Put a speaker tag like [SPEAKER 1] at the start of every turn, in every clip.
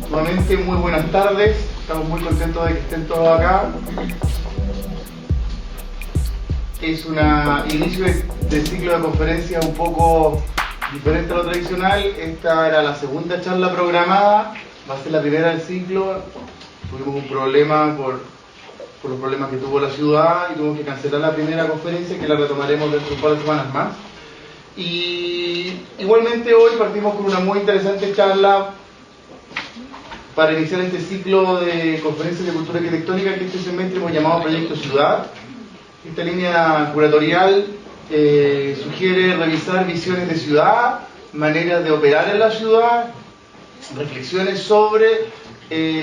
[SPEAKER 1] Nuevamente, muy buenas tardes. Estamos muy contentos de que estén todos acá. Es un inicio de ciclo de conferencias un poco diferente a lo tradicional. Esta era la segunda charla programada, va a ser la primera del ciclo. Tuvimos un problema por los problemas que tuvo la ciudad y tuvimos que cancelar la primera conferencia, que la retomaremos dentro de un par de semanas más. Y igualmente hoy partimos con una muy interesante charla para iniciar este ciclo de conferencias de cultura arquitectónica que este semestre hemos llamado Proyecto Ciudad. Esta línea curatorial sugiere revisar visiones de ciudad, maneras de operar en la ciudad, reflexiones sobre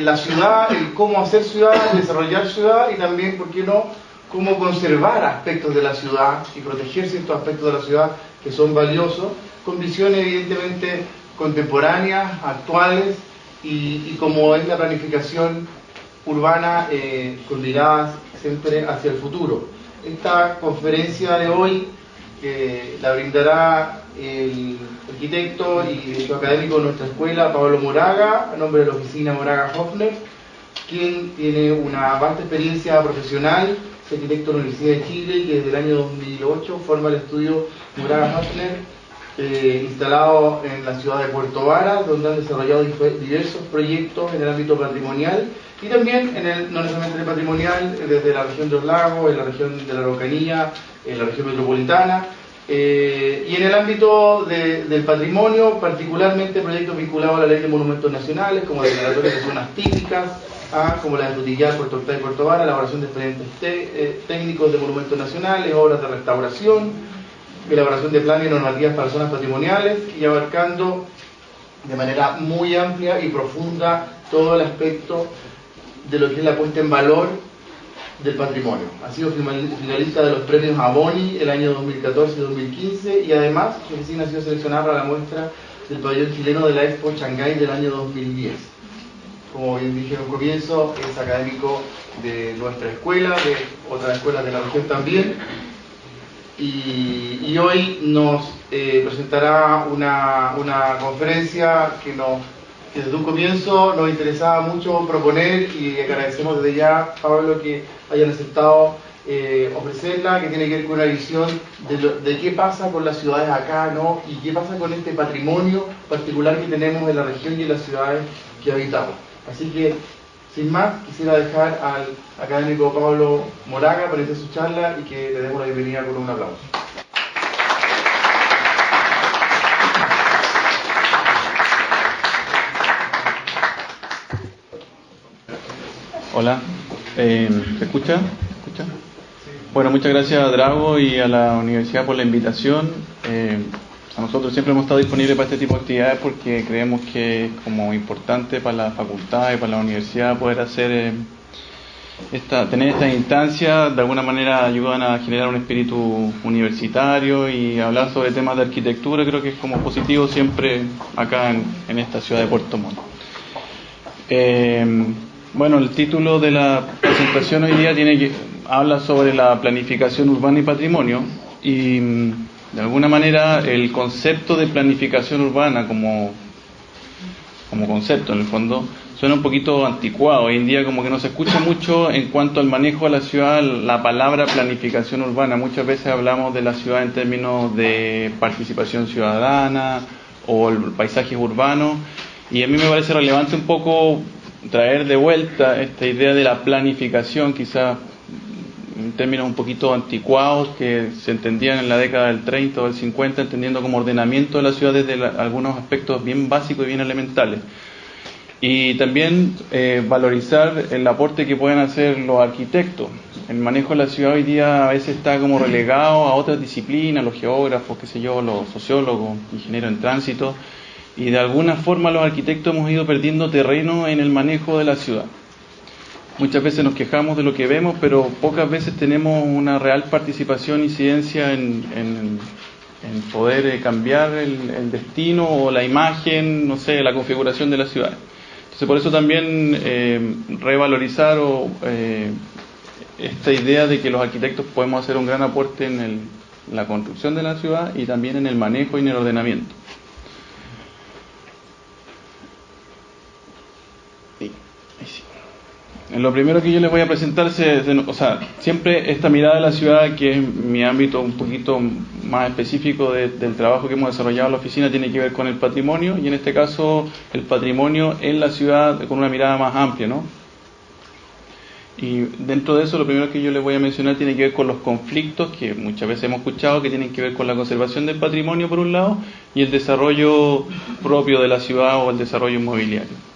[SPEAKER 1] la ciudad, el cómo hacer ciudad, desarrollar ciudad y también, ¿por qué no?, cómo conservar aspectos de la ciudad y proteger ciertos aspectos de la ciudad que son valiosos, con visiones evidentemente contemporáneas, actuales y como es la planificación urbana con miradas siempre hacia el futuro. Esta conferencia de hoy la brindará el arquitecto y director académico de nuestra escuela, Pablo Moraga, a nombre de la oficina Moraga Hofner, quien tiene una vasta experiencia profesional, es arquitecto de la Universidad de Chile y desde el año 2008 forma el estudio Moraga Hofner, instalado en la ciudad de Puerto Varas, donde han desarrollado diversos proyectos en el ámbito patrimonial y también no necesariamente en el patrimonial, desde la región de los lagos, en la región de la Araucanía, en la región metropolitana, y en el ámbito del patrimonio, particularmente proyectos vinculados a la ley de monumentos nacionales, como la declaratoria de zonas típicas, como la de Frutillar, Puerto Octay y Puerto Vara, elaboración de expedientes técnicos de monumentos nacionales, obras de restauración, elaboración de planes y normativas para zonas patrimoniales, y abarcando de manera muy amplia y profunda todo el aspecto de lo que es la puesta en valor del patrimonio. Ha sido finalista de los premios Aboni el año 2014 y 2015 y además su oficina ha sido seleccionada para la muestra del pabellón chileno de la Expo Shanghái del año 2010. Como bien dije en un comienzo, es académico de nuestra escuela, de otras escuelas de la región también, y hoy nos presentará una conferencia que desde un comienzo nos interesaba mucho proponer, y agradecemos desde ya, Pablo, que hayan aceptado ofrecerla, que tiene que ver con una visión de qué pasa con las ciudades acá, ¿no?, y qué pasa con este patrimonio particular que tenemos en la región y en las ciudades que habitamos. Así que, sin más, quisiera dejar al académico Pablo Moraga para iniciar su charla y que le demos la bienvenida con un aplauso.
[SPEAKER 2] Hola, ¿se escucha? Bueno, muchas gracias a Drago y a la universidad por la invitación. A nosotros siempre hemos estado disponibles para este tipo de actividades porque creemos que es como importante para la facultad y para la universidad poder hacer tener estas instancias. De alguna manera ayudan a generar un espíritu universitario y hablar sobre temas de arquitectura. Creo que es como positivo siempre acá en esta ciudad de Puerto Montt. Bueno, el título de la presentación hoy día habla sobre la planificación urbana y patrimonio, y de alguna manera el concepto de planificación urbana como concepto en el fondo suena un poquito anticuado. Hoy en día como que no se escucha mucho en cuanto al manejo de la ciudad la palabra planificación urbana. Muchas veces hablamos de la ciudad en términos de participación ciudadana o el paisaje urbano, y a mí me parece relevante un poco traer de vuelta esta idea de la planificación, quizás en términos un poquito anticuados que se entendían en la década del 30 o del 50, entendiendo como ordenamiento de la ciudad desde algunos aspectos bien básicos y bien elementales. Y también valorizar el aporte que pueden hacer los arquitectos. El manejo de la ciudad hoy día a veces está como relegado a otras disciplinas, los geógrafos, qué sé yo, los sociólogos, ingenieros en tránsito, y de alguna forma los arquitectos hemos ido perdiendo terreno en el manejo de la ciudad. Muchas veces nos quejamos de lo que vemos, pero pocas veces tenemos una real participación, incidencia en poder cambiar el destino o la imagen, no sé, la configuración de la ciudad. Entonces, por eso también revalorizar esta idea de que los arquitectos podemos hacer un gran aporte en la construcción de la ciudad y también en el manejo y en el ordenamiento. Lo primero que yo les voy a presentar, o sea, siempre esta mirada de la ciudad, que es mi ámbito un poquito más específico del trabajo que hemos desarrollado en la oficina, tiene que ver con el patrimonio, y en este caso el patrimonio en la ciudad con una mirada más amplia, ¿no? Y dentro de eso, lo primero que yo les voy a mencionar tiene que ver con los conflictos que muchas veces hemos escuchado, que tienen que ver con la conservación del patrimonio por un lado y el desarrollo propio de la ciudad o el desarrollo inmobiliario.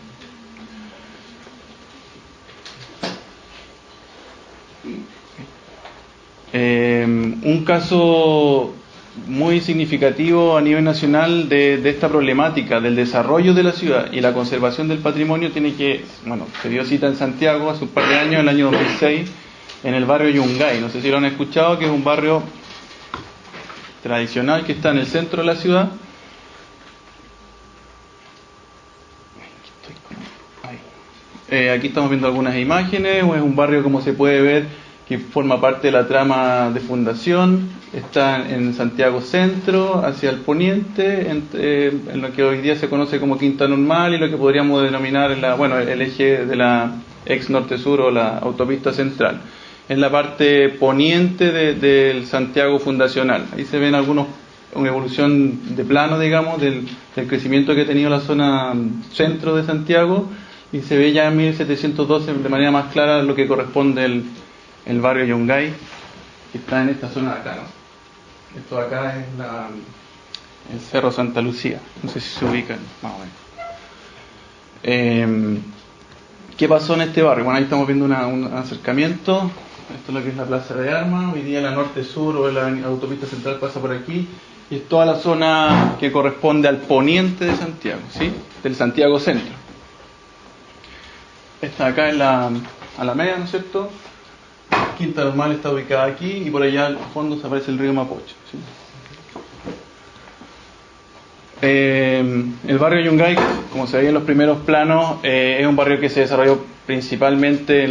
[SPEAKER 2] Un caso muy significativo a nivel nacional de esta problemática del desarrollo de la ciudad y la conservación del patrimonio se dio cita en Santiago hace un par de años, en el año 2006, en el barrio Yungay. No sé si lo han escuchado, que es un barrio tradicional que está en el centro de la ciudad. Aquí estamos viendo algunas imágenes. Es un barrio, como se puede ver, que forma parte de la trama de fundación. Está en Santiago Centro, hacia el poniente, en lo que hoy día se conoce como Quinta Normal y lo que podríamos denominar el eje de la ex norte-sur o la autopista central. En la parte poniente del Santiago fundacional. Ahí se ven una evolución de plano, digamos, del crecimiento que ha tenido la zona centro de Santiago, y se ve ya en 1712 de manera más clara lo que corresponde el barrio Yungay, que está en esta zona de acá, ¿no? Esto de acá es el Cerro Santa Lucía, no sé si se ubican más o menos. ¿Qué pasó en este barrio? Bueno, ahí estamos viendo un acercamiento. Esto es lo que es la Plaza de Armas. Hoy día la norte-sur o la autopista central pasa por aquí, y es toda la zona que corresponde al poniente de Santiago, ¿sí? Del Santiago Centro. Esta de acá es la Alameda, ¿no es cierto? Quinta Normal está ubicada aquí, y por allá al fondo se aparece el río Mapocho, ¿sí? El barrio Yungay, como se veía en los primeros planos, es un barrio que se desarrolló principalmente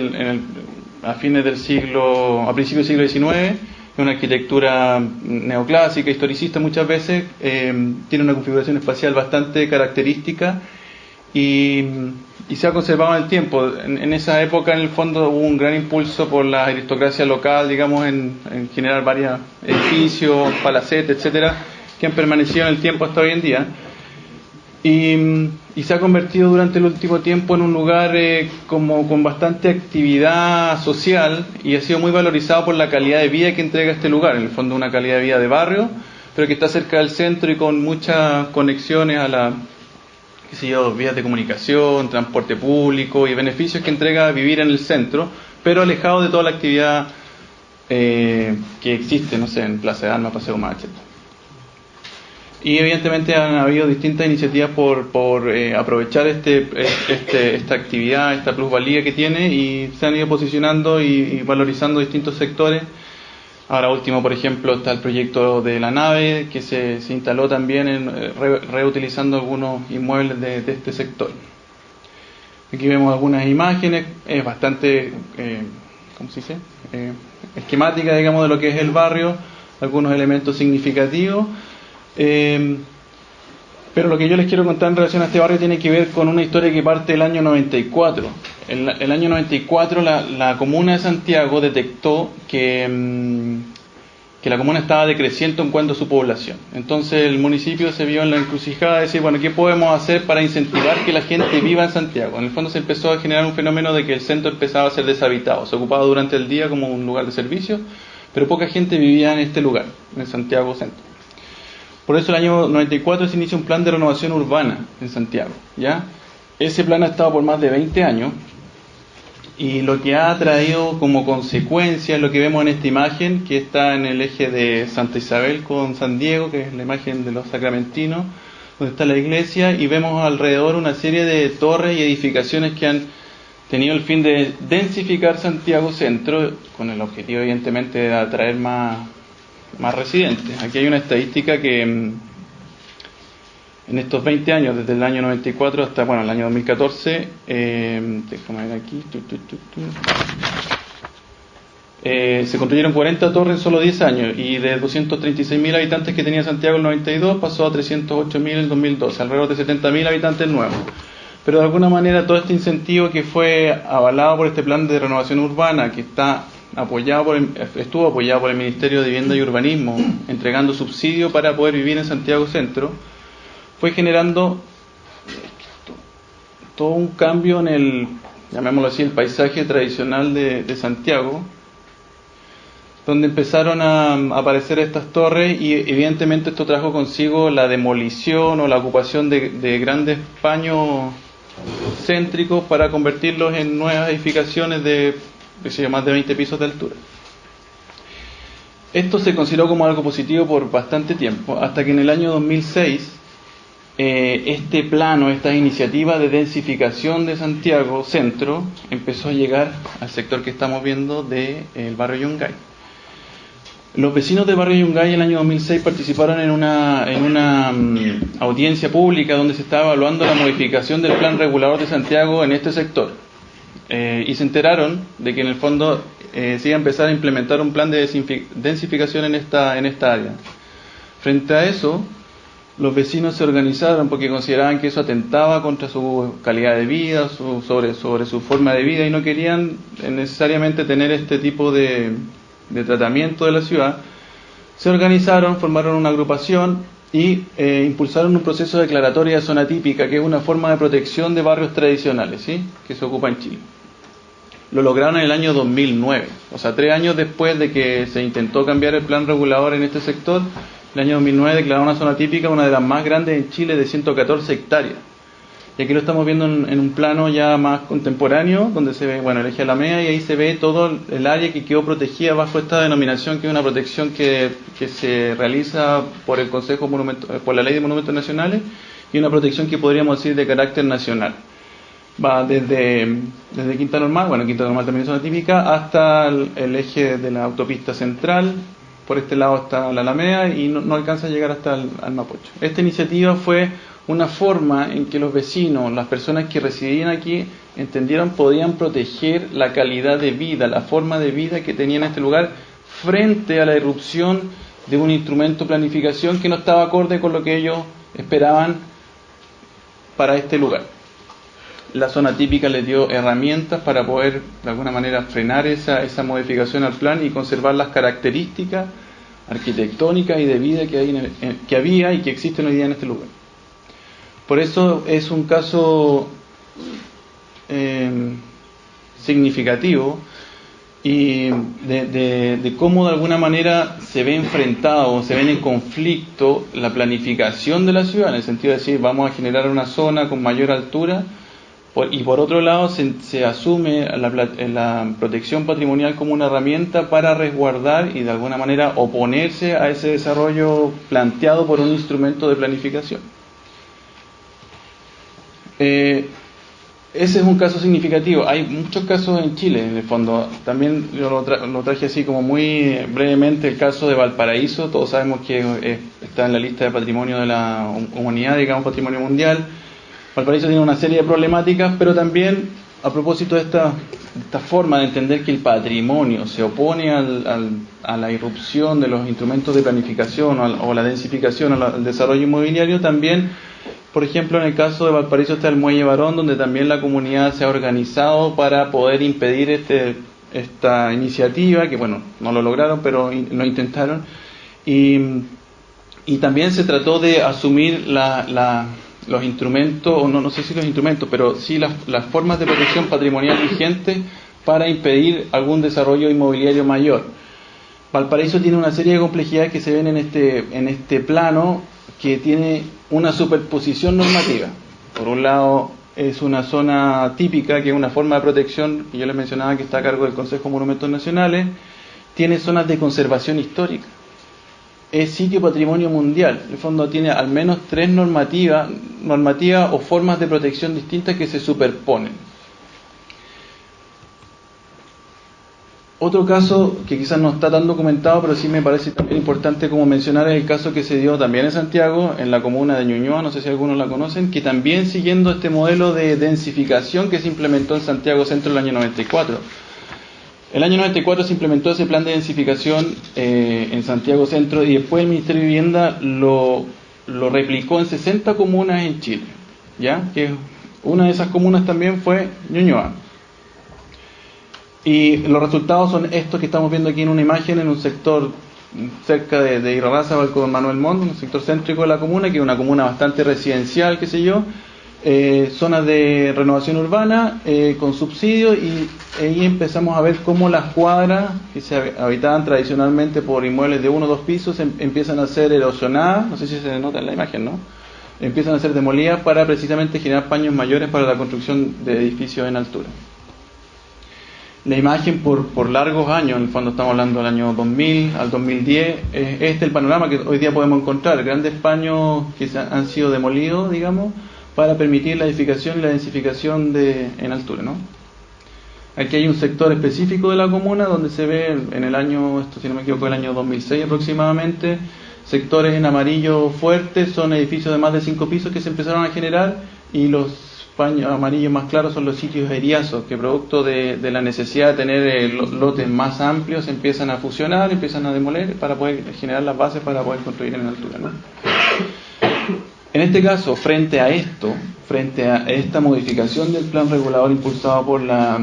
[SPEAKER 2] a principios del siglo XIX. Es una arquitectura neoclásica, historicista muchas veces. Tiene una configuración espacial bastante característica y se ha conservado en el tiempo. En esa época, en el fondo, hubo un gran impulso por la aristocracia local, digamos, en generar varios edificios, palacetes, etcétera, que han permanecido en el tiempo hasta hoy en día. Y se ha convertido durante el último tiempo en un lugar con bastante actividad social, y ha sido muy valorizado por la calidad de vida que entrega este lugar. En el fondo, una calidad de vida de barrio, pero que está cerca del centro y con muchas conexiones a vías de comunicación, transporte público y beneficios que entrega vivir en el centro, pero alejado de toda la actividad que existe, no sé, en Plaza de Armas, Paseo Macho. Y evidentemente han habido distintas iniciativas por aprovechar esta actividad, esta plusvalía que tiene, y se han ido posicionando y valorizando distintos sectores. Ahora último, por ejemplo, está el proyecto de la nave, que se instaló también reutilizando algunos inmuebles de este sector. Aquí vemos algunas imágenes, es bastante, ¿cómo se dice? Esquemática, digamos, de lo que es el barrio, algunos elementos significativos. Pero lo que yo les quiero contar en relación a este barrio tiene que ver con una historia que parte del año 94. El año 94 la comuna de Santiago detectó que la comuna estaba decreciendo en cuanto a su población. Entonces el municipio se vio en la encrucijada de decir, bueno, ¿qué podemos hacer para incentivar que la gente viva en Santiago? En el fondo se empezó a generar un fenómeno de que el centro empezaba a ser deshabitado. Se ocupaba durante el día como un lugar de servicio, pero poca gente vivía en este lugar, en Santiago Centro. Por eso el año 94 se inicia un plan de renovación urbana en Santiago, ¿ya? Ese plan ha estado por más de 20 años, y lo que ha traído como consecuencia es lo que vemos en esta imagen, que está en el eje de Santa Isabel con San Diego, que es la imagen de los sacramentinos, donde está la iglesia, y vemos alrededor una serie de torres y edificaciones que han tenido el fin de densificar Santiago Centro, con el objetivo evidentemente de atraer más residentes. Aquí hay una estadística que en estos 20 años, desde el año 94 hasta el año 2014, déjame ver aquí, se construyeron 40 torres en solo 10 años, y de 236.000 habitantes que tenía Santiago en el 92 pasó a 308.000 en el 2012, alrededor de 70.000 habitantes nuevos. pero de alguna manera todo este incentivo que fue avalado por este plan de renovación urbana, que estuvo apoyado por el Ministerio de Vivienda y Urbanismo, entregando subsidio para poder vivir en Santiago Centro, fue generando todo un cambio en el, llamémoslo así, el paisaje tradicional de Santiago, donde empezaron a aparecer estas torres, y evidentemente esto trajo consigo la demolición o la ocupación de grandes paños céntricos para convertirlos en nuevas edificaciones de más de 20 pisos de altura. Esto se consideró como algo positivo por bastante tiempo, hasta que en el año 2006 este plano, esta iniciativa de densificación de Santiago Centro empezó a llegar al sector que estamos viendo del barrio Yungay. Los vecinos del barrio Yungay en el año 2006 participaron en una audiencia pública donde se estaba evaluando la modificación del plan regulador de Santiago en este sector. Y se enteraron de que en el fondo se iba a empezar a implementar un plan de densificación en esta área. Frente a eso, los vecinos se organizaron porque consideraban que eso atentaba contra su calidad de vida, sobre su forma de vida, y no querían necesariamente tener este tipo de tratamiento de la ciudad. Se organizaron, formaron una agrupación y impulsaron un proceso de declaratoria de zona típica, que es una forma de protección de barrios tradicionales, ¿sí?, que se ocupa en Chile. Lo lograron en el año 2009, o sea, 3 años después de que se intentó cambiar el plan regulador en este sector. En el año 2009 declararon una zona típica, una de las más grandes en Chile, de 114 hectáreas. Y aquí lo estamos viendo en un plano ya más contemporáneo, donde se ve, el eje Alameda, y ahí se ve todo el área que quedó protegida bajo esta denominación, que es una protección que se realiza por el Consejo por la Ley de Monumentos Nacionales, y una protección que podríamos decir de carácter nacional. Va desde Quinta Normal, Quinta Normal también es zona típica, hasta el eje de la autopista central. Por este lado está la Alameda y no alcanza a llegar hasta al Mapocho. Esta iniciativa fue una forma en que los vecinos, las personas que residían aquí, entendieron podían proteger la calidad de vida, la forma de vida que tenían en este lugar, frente a la irrupción de un instrumento de planificación que no estaba acorde con lo que ellos esperaban para este lugar. La zona típica les dio herramientas para poder de alguna manera frenar esa modificación al plan y conservar las características arquitectónicas y de vida que había y que existen hoy día en este lugar. Por eso es un caso significativo, y de cómo de alguna manera se ve enfrentado, se ven en conflicto la planificación de la ciudad, en el sentido de decir vamos a generar una zona con mayor altura, y por otro lado se asume la protección patrimonial como una herramienta para resguardar y de alguna manera oponerse a ese desarrollo planteado por un instrumento de planificación. Ese es un caso significativo. Hay muchos casos en Chile, en el fondo. También yo lo traje así como muy brevemente, el caso de Valparaíso. Todos sabemos que está en la lista de patrimonio de la humanidad, digamos patrimonio mundial. Valparaíso tiene una serie de problemáticas, pero también a propósito de esta forma de entender que el patrimonio se opone a la irrupción de los instrumentos de planificación o la densificación, al desarrollo inmobiliario, también, por ejemplo, en el caso de Valparaíso está el Muelle Barón, donde también la comunidad se ha organizado para poder impedir esta iniciativa, que no lo lograron, pero lo intentaron, y también se trató de asumir los instrumentos, o no sé si los instrumentos, pero sí las formas de protección patrimonial vigentes para impedir algún desarrollo inmobiliario mayor. Valparaíso tiene una serie de complejidades que se ven en este plano, que tiene una superposición normativa. Por un lado es una zona típica, que es una forma de protección, que yo les mencionaba, que está a cargo del Consejo de Monumentos Nacionales. Tiene zonas de conservación histórica. Es sitio patrimonio mundial. En el fondo tiene al menos 3 normativas o formas de protección distintas que se superponen. Otro caso que quizás no está tan documentado, pero sí me parece también importante como mencionar, es el caso que se dio también en Santiago, en la comuna de Ñuñoa, no sé si algunos la conocen, que también siguiendo este modelo de densificación que se implementó en Santiago Centro en el año 94. El año 94 se implementó ese plan de densificación en Santiago Centro, y después el Ministerio de Vivienda lo replicó en 60 comunas en Chile, ¿ya? Que Una de esas comunas también fue Ñuñoa. Y los resultados son estos que estamos viendo aquí en una imagen, en un sector cerca de Irarrázaval con Manuel Montt, un sector céntrico de la comuna, que es una comuna bastante residencial, qué sé yo, zonas de renovación urbana con subsidios, y ahí empezamos a ver cómo las cuadras que se habitaban tradicionalmente por inmuebles de 1 o 2 pisos empiezan a ser erosionadas, no sé si se nota en la imagen, ¿no? Empiezan a ser demolidas para precisamente generar paños mayores para la construcción de edificios en altura. La imagen por largos años, en el fondo estamos hablando del año 2000 al 2010, este es el panorama que hoy día podemos encontrar, grandes paños que han sido demolidos, digamos, para permitir la edificación y la densificación en altura, ¿no? Aquí hay un sector específico de la comuna donde se ve en el año, esto si no me equivoco, el año 2006 aproximadamente, sectores en amarillo fuertes, son edificios de más de 5 pisos que se empezaron a generar, y los paños amarillos más claros son los sitios eriazos, que producto de la necesidad de tener lotes más amplios empiezan a fusionar, empiezan a demoler para poder generar las bases para poder construir en altura, ¿no? En este caso, frente a esta modificación del plan regulador impulsado por la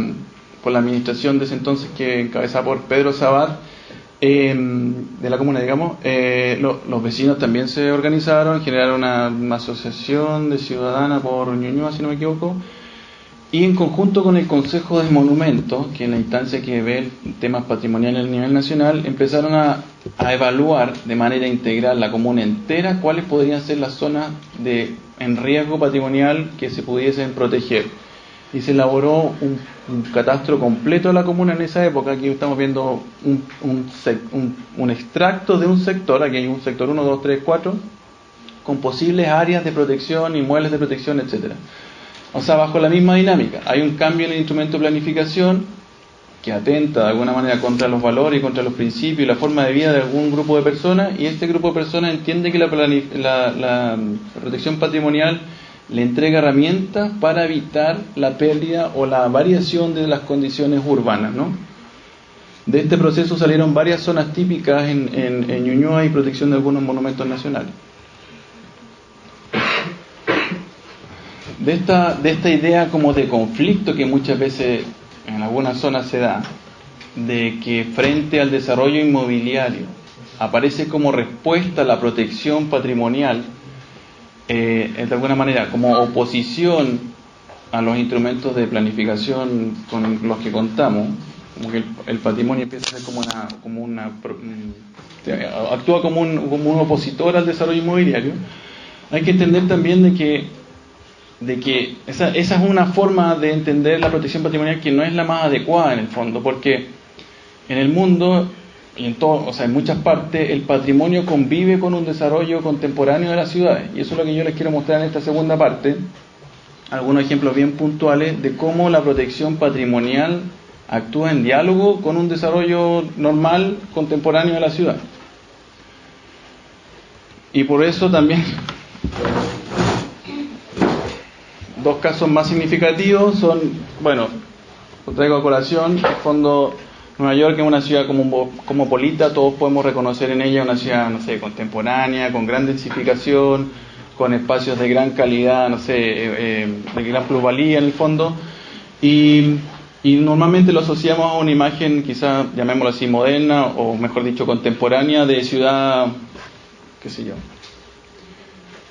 [SPEAKER 2] administración de ese entonces, que encabezada por Pedro Sabat, de la comuna, digamos, los vecinos también se organizaron, generaron una asociación de ciudadana por Ñuñoa, si no me equivoco, y en conjunto con el Consejo de Monumentos, que es la instancia que ve temas patrimoniales a nivel nacional, empezaron a evaluar de manera integral la comuna entera cuáles podrían ser las zonas en riesgo patrimonial que se pudiesen proteger. Y se elaboró un catastro completo de la comuna en esa época. Aquí estamos viendo un extracto de un sector, aquí hay un sector 1, 2, 3, 4, con posibles áreas de protección, inmuebles de protección, etcétera. O sea, bajo la misma dinámica, hay un cambio en el instrumento de planificación que atenta de alguna manera contra los valores y contra los principios y la forma de vida de algún grupo de personas, y este grupo de personas entiende que la protección patrimonial le entrega herramientas para evitar la pérdida o la variación de las condiciones urbanas, ¿no? De este proceso salieron varias zonas típicas en Ñuñoa y protección de algunos monumentos nacionales. De esta idea como de conflicto que muchas veces en algunas zonas se da, de que frente al desarrollo inmobiliario aparece como respuesta a la protección patrimonial, de alguna manera como oposición a los instrumentos de planificación con los que contamos, como que el patrimonio empieza a ser actúa como un opositor al desarrollo inmobiliario. Hay que entender también de que esa es una forma de entender la protección patrimonial que no es la más adecuada en el fondo, porque en el mundo y en muchas partes el patrimonio convive con un desarrollo contemporáneo de las ciudades, y eso es lo que yo les quiero mostrar en esta segunda parte, algunos ejemplos bien puntuales de cómo la protección patrimonial actúa en diálogo con un desarrollo normal contemporáneo de la ciudad. Y por eso también dos casos más significativos son, bueno, lo traigo a colación, en el fondo Nueva York es una ciudad cosmopolita, todos podemos reconocer en ella una ciudad, no sé, contemporánea, con gran densificación, con espacios de gran calidad, no sé, de gran plusvalía en el fondo, y normalmente lo asociamos a una imagen quizás, llamémoslo así, moderna, o mejor dicho, contemporánea, de ciudad, qué sé yo,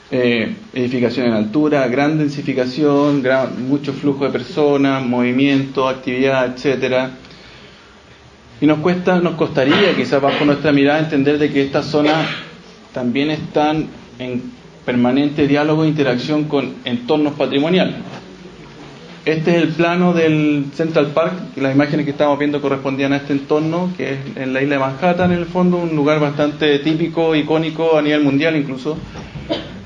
[SPEAKER 2] edificación en altura, gran densificación, mucho flujo de personas, movimiento, actividad, etcétera. Y nos costaría quizás bajo nuestra mirada entender de que estas zonas también están en permanente diálogo e interacción con entornos patrimoniales. Este es el plano del Central Park, y las imágenes que estamos viendo correspondían a este entorno, que es en la isla de Manhattan, en el fondo, un lugar bastante típico, icónico a nivel mundial incluso.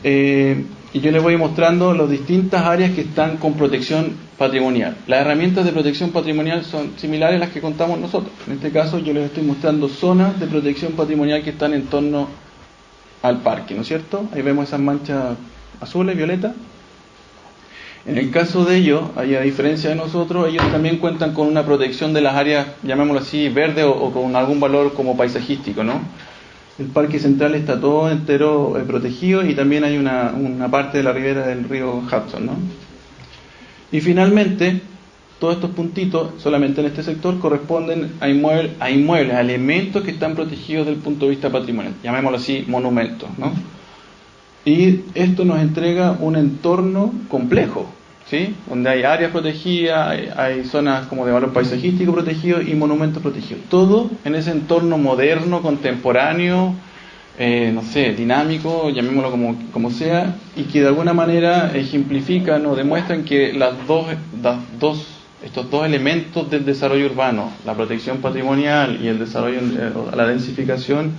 [SPEAKER 2] Y yo les voy mostrando las distintas áreas que están con protección patrimonial. Las herramientas de protección patrimonial son similares a las que contamos nosotros. En este caso yo les estoy mostrando zonas de protección patrimonial que están en torno al parque, ¿no es cierto? Ahí vemos esas manchas azules, violetas. En el caso de ellos, a diferencia de nosotros, ellos también cuentan con una protección de las áreas, llamémoslo así, verde o con algún valor como paisajístico, ¿no? El parque central está todo entero protegido, y también hay una parte de la ribera del río Hudson, ¿no? Y finalmente, todos estos puntitos, solamente en este sector, corresponden a inmuebles, a elementos que están protegidos desde el punto de vista patrimonial, llamémoslo así, monumentos, ¿no? Y esto nos entrega un entorno complejo, ¿sí? Donde hay áreas protegidas, hay zonas como de valor paisajístico protegido y monumentos protegidos. Todo en ese entorno moderno, contemporáneo, no sé, dinámico, llamémoslo como sea, y que de alguna manera ejemplifican o demuestran que estos dos elementos del desarrollo urbano, la protección patrimonial y el desarrollo, la densificación,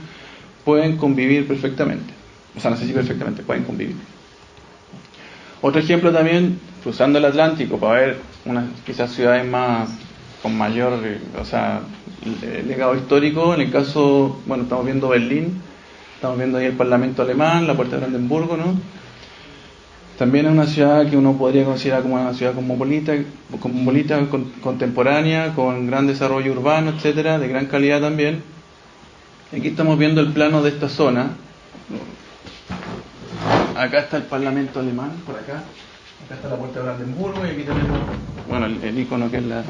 [SPEAKER 2] pueden convivir perfectamente. O sea, no sé si perfectamente, pueden convivir. Otro ejemplo también, cruzando el Atlántico para ver unas quizás ciudades con mayor legado histórico. En el caso, bueno, estamos viendo Berlín, estamos viendo ahí el Parlamento alemán, la Puerta de Brandenburgo, ¿no? También es una ciudad que uno podría considerar como una ciudad cosmopolita, contemporánea, con gran desarrollo urbano, etcétera, de gran calidad también. Aquí estamos viendo el plano de esta zona. Acá está el Parlamento alemán, por acá. Acá está la Puerta de Brandenburgo y aquí tenemos, bueno, el icono que es la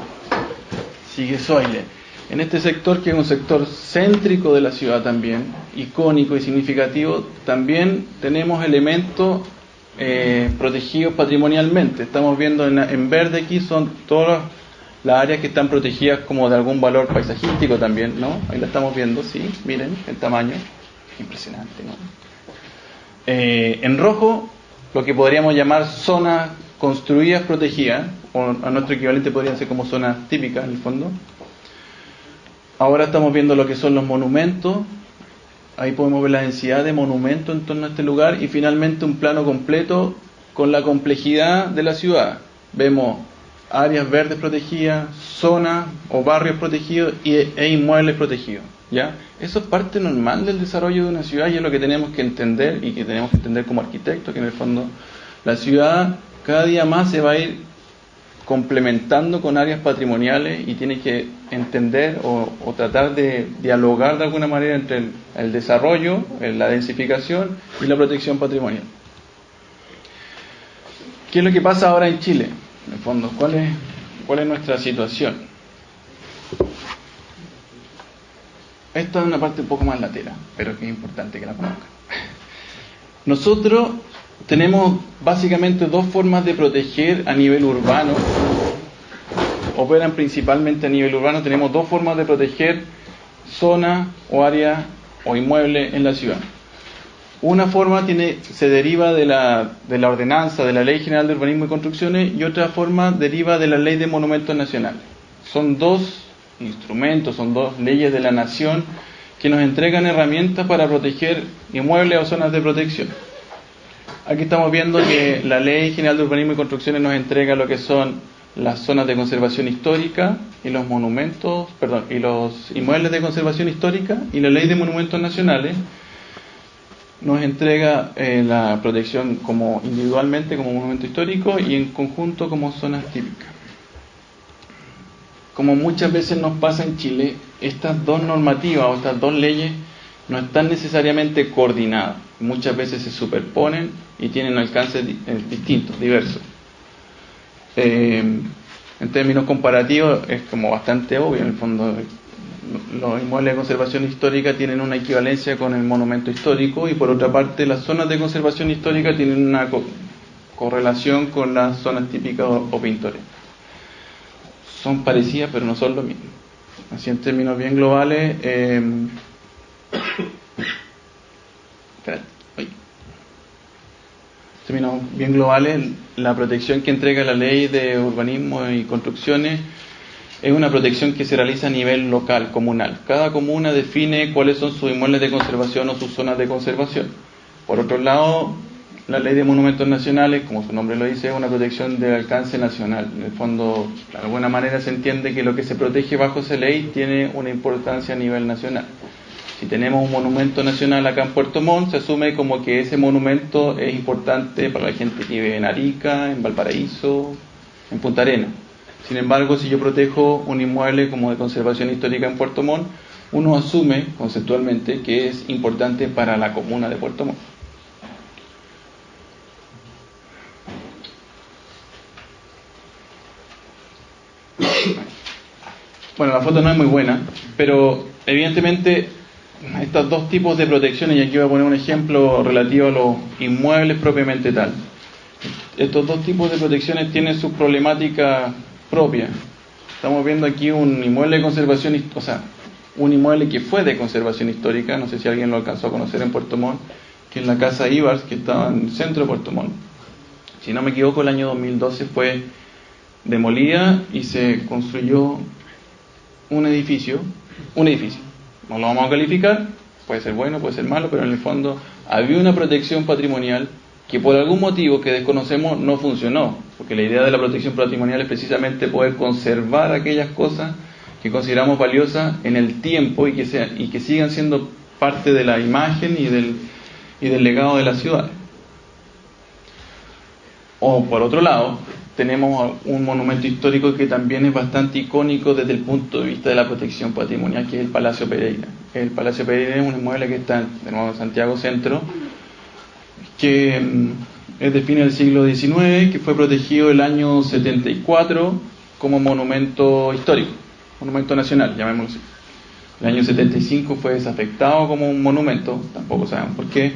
[SPEAKER 2] Siegessäule. En este sector, que es un sector céntrico de la ciudad también, icónico y significativo, también tenemos elementos protegidos patrimonialmente. Estamos viendo en verde aquí son todas las áreas que están protegidas como de algún valor paisajístico también, ¿no? Ahí la estamos viendo, sí, miren el tamaño, impresionante, ¿no? En rojo, lo que podríamos llamar zonas construidas protegidas, o a nuestro equivalente podrían ser como zonas típicas en el fondo. Ahora estamos viendo lo que son los monumentos. Ahí podemos ver la densidad de monumentos en torno a este lugar, y finalmente un plano completo con la complejidad de la ciudad. Vemos áreas verdes protegidas, zonas o barrios protegidos e inmuebles protegidos, ¿ya? Eso es parte normal del desarrollo de una ciudad y es lo que tenemos que entender, y que tenemos que entender como arquitectos, que en el fondo la ciudad cada día más se va a ir complementando con áreas patrimoniales y tiene que entender o tratar de dialogar de alguna manera entre el desarrollo, la densificación y la protección patrimonial. ¿Qué es lo que pasa ahora en Chile? En el fondo, ¿cuál es nuestra situación? Esta es una parte un poco más latera, pero que es importante que la conozcan. Nosotros tenemos básicamente dos formas de proteger a nivel urbano. Operan principalmente a nivel urbano. Tenemos dos formas de proteger zonas o áreas o inmuebles en la ciudad. Una forma se deriva de la ordenanza, de la Ley General de Urbanismo y Construcciones, y otra forma deriva de la Ley de Monumentos Nacionales. Son dos instrumentos, son dos leyes de la nación que nos entregan herramientas para proteger inmuebles o zonas de protección. Aquí estamos viendo que la Ley General de Urbanismo y Construcciones nos entrega lo que son las zonas de conservación histórica y los y los inmuebles de conservación histórica, y la Ley de Monumentos Nacionales nos entrega la protección como individualmente como monumento histórico y en conjunto como zonas típicas. Como muchas veces nos pasa en Chile, estas dos normativas o estas dos leyes no están necesariamente coordinadas. Muchas veces se superponen y tienen alcances distintos, diversos. En términos comparativos es como bastante obvio. En el fondo, los inmuebles de conservación histórica tienen una equivalencia con el monumento histórico, y por otra parte las zonas de conservación histórica tienen una correlación con las zonas típicas o pintorescas. Son parecidas pero no son lo mismo. Así, en términos bien globales, la protección que entrega la Ley de Urbanismo y Construcciones es una protección que se realiza a nivel local, comunal. Cada comuna define cuáles son sus inmuebles de conservación o sus zonas de conservación. Por otro lado, la Ley de Monumentos Nacionales, como su nombre lo dice, es una protección de alcance nacional. En el fondo, de alguna manera se entiende que lo que se protege bajo esa ley tiene una importancia a nivel nacional. Si tenemos un monumento nacional acá en Puerto Montt, se asume como que ese monumento es importante para la gente que vive en Arica, en Valparaíso, en Punta Arenas. Sin embargo, si yo protejo un inmueble como de conservación histórica en Puerto Montt, uno asume conceptualmente que es importante para la comuna de Puerto Montt. Bueno, la foto no es muy buena, pero evidentemente estos dos tipos de protecciones, y aquí voy a poner un ejemplo relativo a los inmuebles propiamente tal. Estos dos tipos de protecciones tienen sus problemáticas propias. Estamos viendo aquí un inmueble de conservación, o sea, un inmueble que fue de conservación histórica, no sé si alguien lo alcanzó a conocer en Puerto Montt, que es la casa Ibars, que estaba en el centro de Puerto Montt. Si no me equivoco, el año 2012 fue demolida y se construyó un edificio, no lo vamos a calificar, puede ser bueno, puede ser malo, pero en el fondo había una protección patrimonial que por algún motivo que desconocemos no funcionó, porque la idea de la protección patrimonial es precisamente poder conservar aquellas cosas que consideramos valiosas en el tiempo y que sigan siendo parte de la imagen y del legado de la ciudad. O por otro lado, tenemos un monumento histórico que también es bastante icónico desde el punto de vista de la protección patrimonial, que es el Palacio Pereira. El Palacio Pereira es un inmueble que está de nuevo en Santiago Centro, que es de fines del siglo XIX, que fue protegido el año 74 como monumento histórico, monumento nacional, llamémoslo así. El año 75 fue desafectado como un monumento, tampoco sabemos por qué.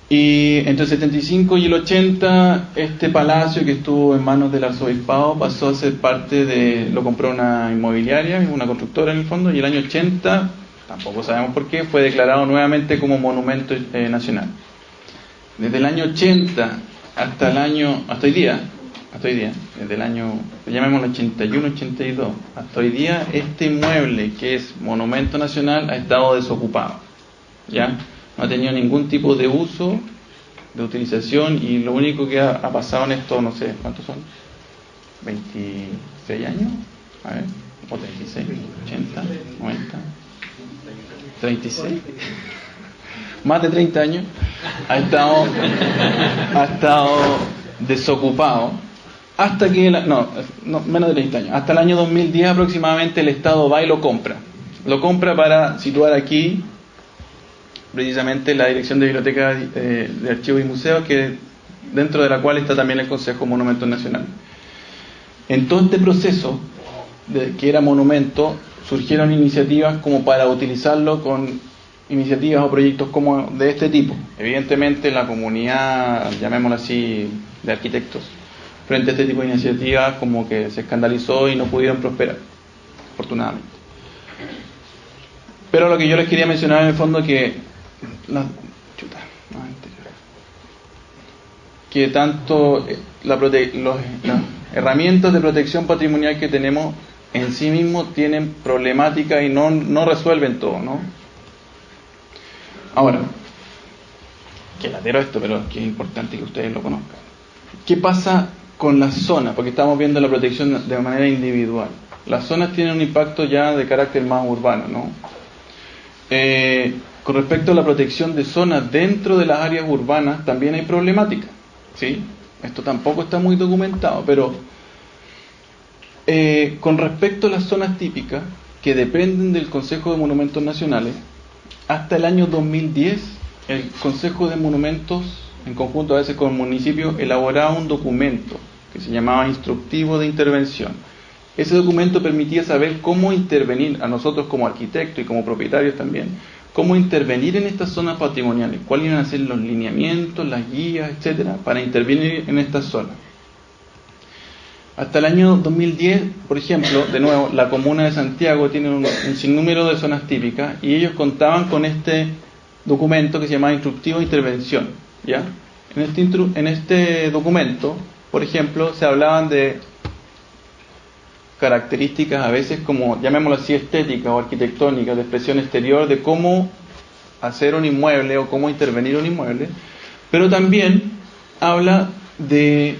[SPEAKER 2] Y entre el 75 y el 80, este palacio que estuvo en manos del arzobispado pasó a ser parte de, lo compró una inmobiliaria, una constructora en el fondo, y el año 80, tampoco sabemos por qué, fue declarado nuevamente como monumento nacional. Desde el año 80 hasta hoy día, desde el año, llamémoslo 81, 82, hasta hoy día, este inmueble que es monumento nacional ha estado desocupado, ¿ya? No ha tenido ningún tipo de uso, de utilización, y lo único que ha pasado en esto, no sé, ¿cuántos son? ¿26 años? A ver, o 36, 80, 90, 36, más de 30 años, ha estado desocupado, hasta que, menos de 30 años, hasta el año 2010 aproximadamente el Estado va y lo compra para situar aquí precisamente la Dirección de Biblioteca de Archivos y Museos, que dentro de la cual está también el Consejo de Monumentos Nacionales. En todo este proceso que era monumento, surgieron iniciativas como para utilizarlo con iniciativas o proyectos como de este tipo. Evidentemente la comunidad, llamémosla así, de arquitectos, frente a este tipo de iniciativas como que se escandalizó y no pudieron prosperar, afortunadamente. Pero lo que yo les quería mencionar en el fondo que tanto las herramientas de protección patrimonial que tenemos en sí mismos tienen problemáticas y no resuelven todo, ¿no? Ahora, que latero esto, pero que es importante que ustedes lo conozcan. ¿Qué pasa con las zonas? Porque estamos viendo la protección de manera individual. Las zonas tienen un impacto ya de carácter más urbano, ¿no? Con respecto a la protección de zonas dentro de las áreas urbanas, también hay problemática, ¿sí? Esto tampoco está muy documentado, pero con respecto a las zonas típicas que dependen del Consejo de Monumentos Nacionales, hasta el año 2010 el Consejo de Monumentos, en conjunto a veces con el municipio, elaboraba un documento que se llamaba Instructivo de Intervención. Ese documento permitía saber cómo intervenir a nosotros como arquitectos y como propietarios también, cómo intervenir en estas zonas patrimoniales, cuáles iban a ser los lineamientos, las guías, etcétera, para intervenir en estas zonas. Hasta el año 2010, por ejemplo, de nuevo, la comuna de Santiago tiene un sinnúmero de zonas típicas y ellos contaban con este documento que se llamaba Instructivo de Intervención, ¿ya? En este documento, por ejemplo, se hablaban de características a veces como, llamémoslo así, estéticas o arquitectónicas, de expresión exterior, de cómo hacer un inmueble o cómo intervenir un inmueble, pero también habla de,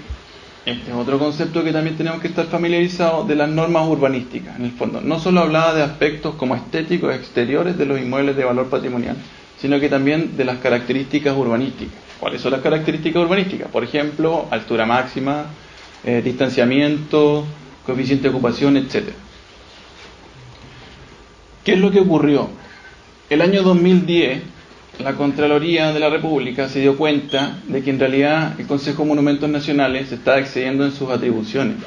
[SPEAKER 2] este es otro concepto que también tenemos que estar familiarizados, de las normas urbanísticas, en el fondo. No solo hablaba de aspectos como estéticos exteriores de los inmuebles de valor patrimonial, sino que también de las características urbanísticas. ¿Cuáles son las características urbanísticas? Por ejemplo, altura máxima, distanciamiento, coeficiente de ocupación, etc. ¿Qué es lo que ocurrió? El año 2010, la Contraloría de la República se dio cuenta de que en realidad el Consejo de Monumentos Nacionales se estaba excediendo en sus atribuciones,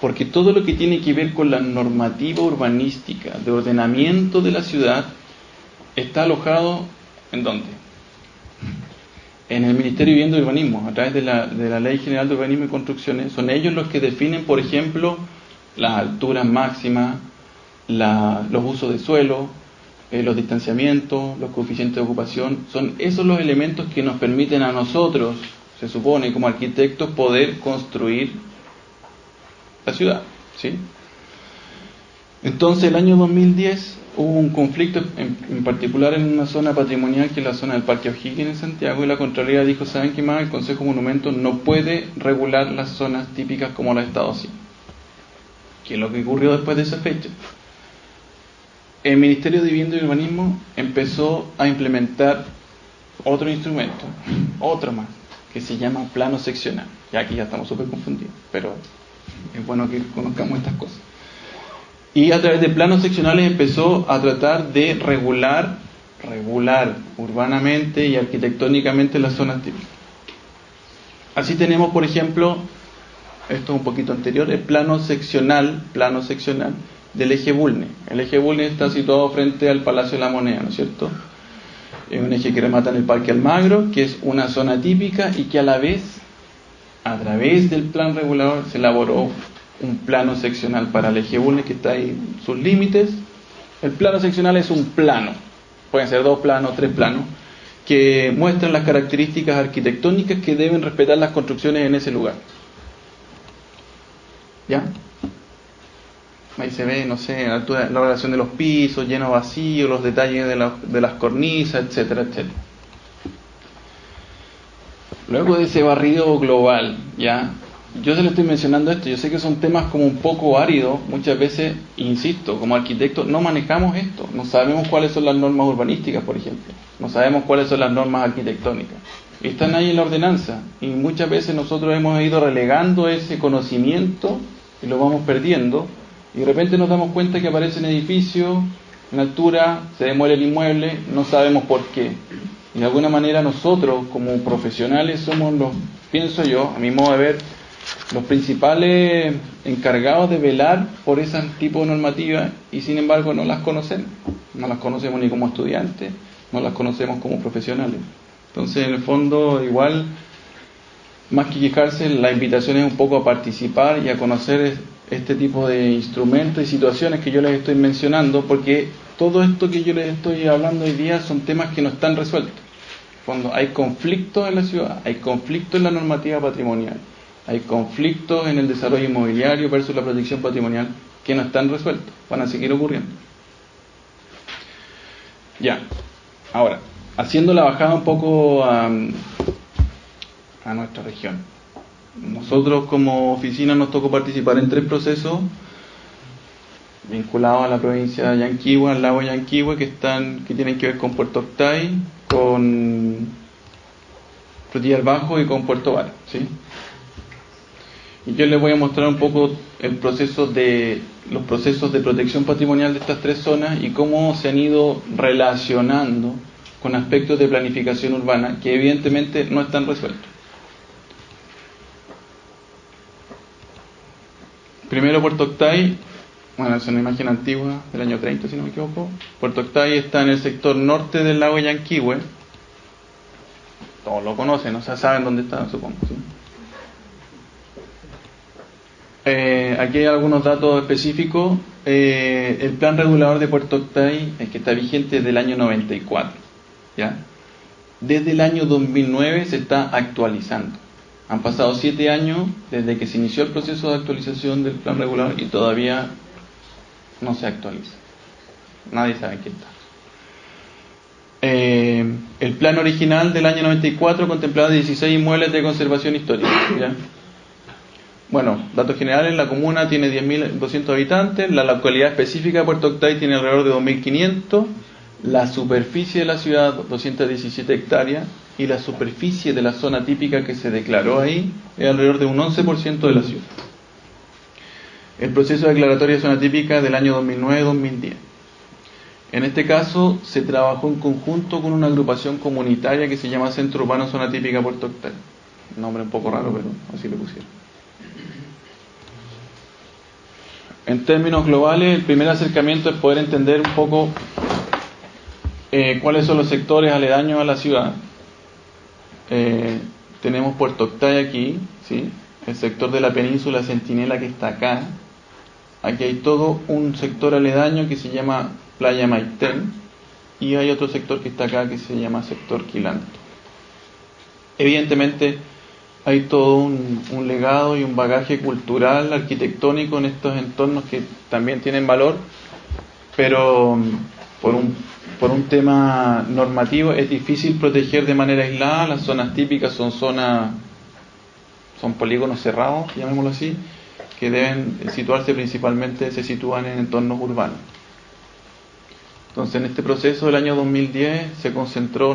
[SPEAKER 2] Porque todo lo que tiene que ver con la normativa urbanística de ordenamiento de la ciudad está alojado ¿en dónde? En el Ministerio de Vivienda y Urbanismo, a través de la Ley General de Urbanismo y Construcciones. Son ellos los que definen, por ejemplo, las alturas máximas, los usos de suelo, los distanciamientos, los coeficientes de ocupación. Son esos los elementos que nos permiten a nosotros, se supone, como arquitectos, poder construir la ciudad, ¿sí? Entonces, el año 2010 hubo un conflicto, en particular en una zona patrimonial que es la zona del Parque O'Higgins en Santiago, y la Contraloría dijo: ¿saben qué más? El Consejo de Monumentos no puede regular las zonas típicas como lo ha estado haciendo. ¿Qué es lo que ocurrió después de esa fecha? El Ministerio de Vivienda y Urbanismo empezó a implementar otro instrumento, otro más, que se llama plano seccional. Ya aquí ya estamos súper confundidos, pero es bueno que conozcamos estas cosas. Y a través de planos seccionales empezó a tratar de regular urbanamente y arquitectónicamente las zonas típicas. Así tenemos, por ejemplo, esto es un poquito anterior, el plano seccional del eje Bulnes. El eje Bulnes está situado frente al Palacio de la Moneda, ¿no es cierto? Es un eje que remata en el Parque Almagro, que es una zona típica y que a la vez, a través del plan regulador, se elaboró un plano seccional para el eje Bulnes que está ahí en sus límites. El plano seccional es un plano, pueden ser 2 planos, 3 planos, que muestran las características arquitectónicas que deben respetar las construcciones en ese lugar. ¿Ya? Ahí se ve, no sé, la relación de los pisos, lleno vacío, los detalles de las cornisas, etcétera, etcétera. Luego de ese barrido global, ¿ya? Yo se lo estoy mencionando esto, yo sé que son temas como un poco áridos, muchas veces, insisto, como arquitectos no manejamos esto, no sabemos cuáles son las normas urbanísticas, por ejemplo, no sabemos cuáles son las normas arquitectónicas, están ahí en la ordenanza, y muchas veces nosotros hemos ido relegando ese conocimiento y lo vamos perdiendo, y de repente nos damos cuenta que aparecen edificios en altura, se demuele el inmueble, no sabemos por qué. Y de alguna manera nosotros como profesionales somos los, pienso yo, a mi modo de ver, los principales encargados de velar por ese tipo de normativas, y sin embargo no las conocemos ni como estudiantes, no las conocemos como profesionales. Entonces, en el fondo, igual, más que quejarse, la invitación es un poco a participar y a conocer este tipo de instrumentos y situaciones que yo les estoy mencionando, porque todo esto que yo les estoy hablando hoy día son temas que no están resueltos. Cuando hay conflictos en la ciudad, hay conflictos en la normativa patrimonial, hay conflictos en el desarrollo inmobiliario versus la protección patrimonial que no están resueltos, van a seguir ocurriendo. Ya, ahora, haciendo la bajada un poco a nuestra región. Nosotros como oficina nos tocó participar en 3 procesos vinculados a la provincia de Yanquihue, al lago Yanquihue, que tienen que ver con Puerto Octay, con Frutillar Bajo y con Puerto Vara, ¿sí? Y yo les voy a mostrar un poco los procesos de protección patrimonial de estas 3 zonas y cómo se han ido relacionando con aspectos de planificación urbana que evidentemente no están resueltos. Primero, Puerto Octay, bueno, es una imagen antigua del año 30, si no me equivoco. Puerto Octay está en el sector norte del lago Yanquihue. Todos lo conocen, o sea, saben dónde está, supongo, ¿sí? Aquí hay algunos datos específicos. El plan regulador de Puerto Octay, que está vigente desde el año 94, ¿ya? Desde el año 2009 se está actualizando. Han pasado 7 años desde que se inició el proceso de actualización del plan regulador y todavía no se actualiza. Nadie sabe qué está. El plan original del año 94 contemplaba 16 inmuebles de conservación histórica, ¿ya? Bueno, datos generales: la comuna tiene 10.200 habitantes, la localidad específica de Puerto Octay tiene alrededor de 2.500, la superficie de la ciudad 217 hectáreas, y la superficie de la zona típica que se declaró ahí es alrededor de un 11% de la ciudad. El proceso de declaratoria de zona típica del año 2009-2010. En este caso se trabajó en conjunto con una agrupación comunitaria que se llama Centro Urbano Zona Típica Puerto Octay. Nombre un poco raro, pero así lo pusieron. en términos globales, el primer acercamiento es poder entender un poco cuáles son los sectores aledaños a la ciudad. Tenemos Puerto Octay aquí, ¿sí? El sector de la península Centinela que está acá. Aquí hay todo un sector aledaño que se llama Playa Maitén, y hay otro sector que está acá que se llama sector Quilanto. Evidentemente hay todo un legado y un bagaje cultural, arquitectónico en estos entornos que también tienen valor, pero por un tema normativo es difícil proteger de manera aislada. Las zonas típicas son polígonos cerrados, llamémoslo así, que deben situarse principalmente, se sitúan en entornos urbanos. Entonces, en este proceso del año 2010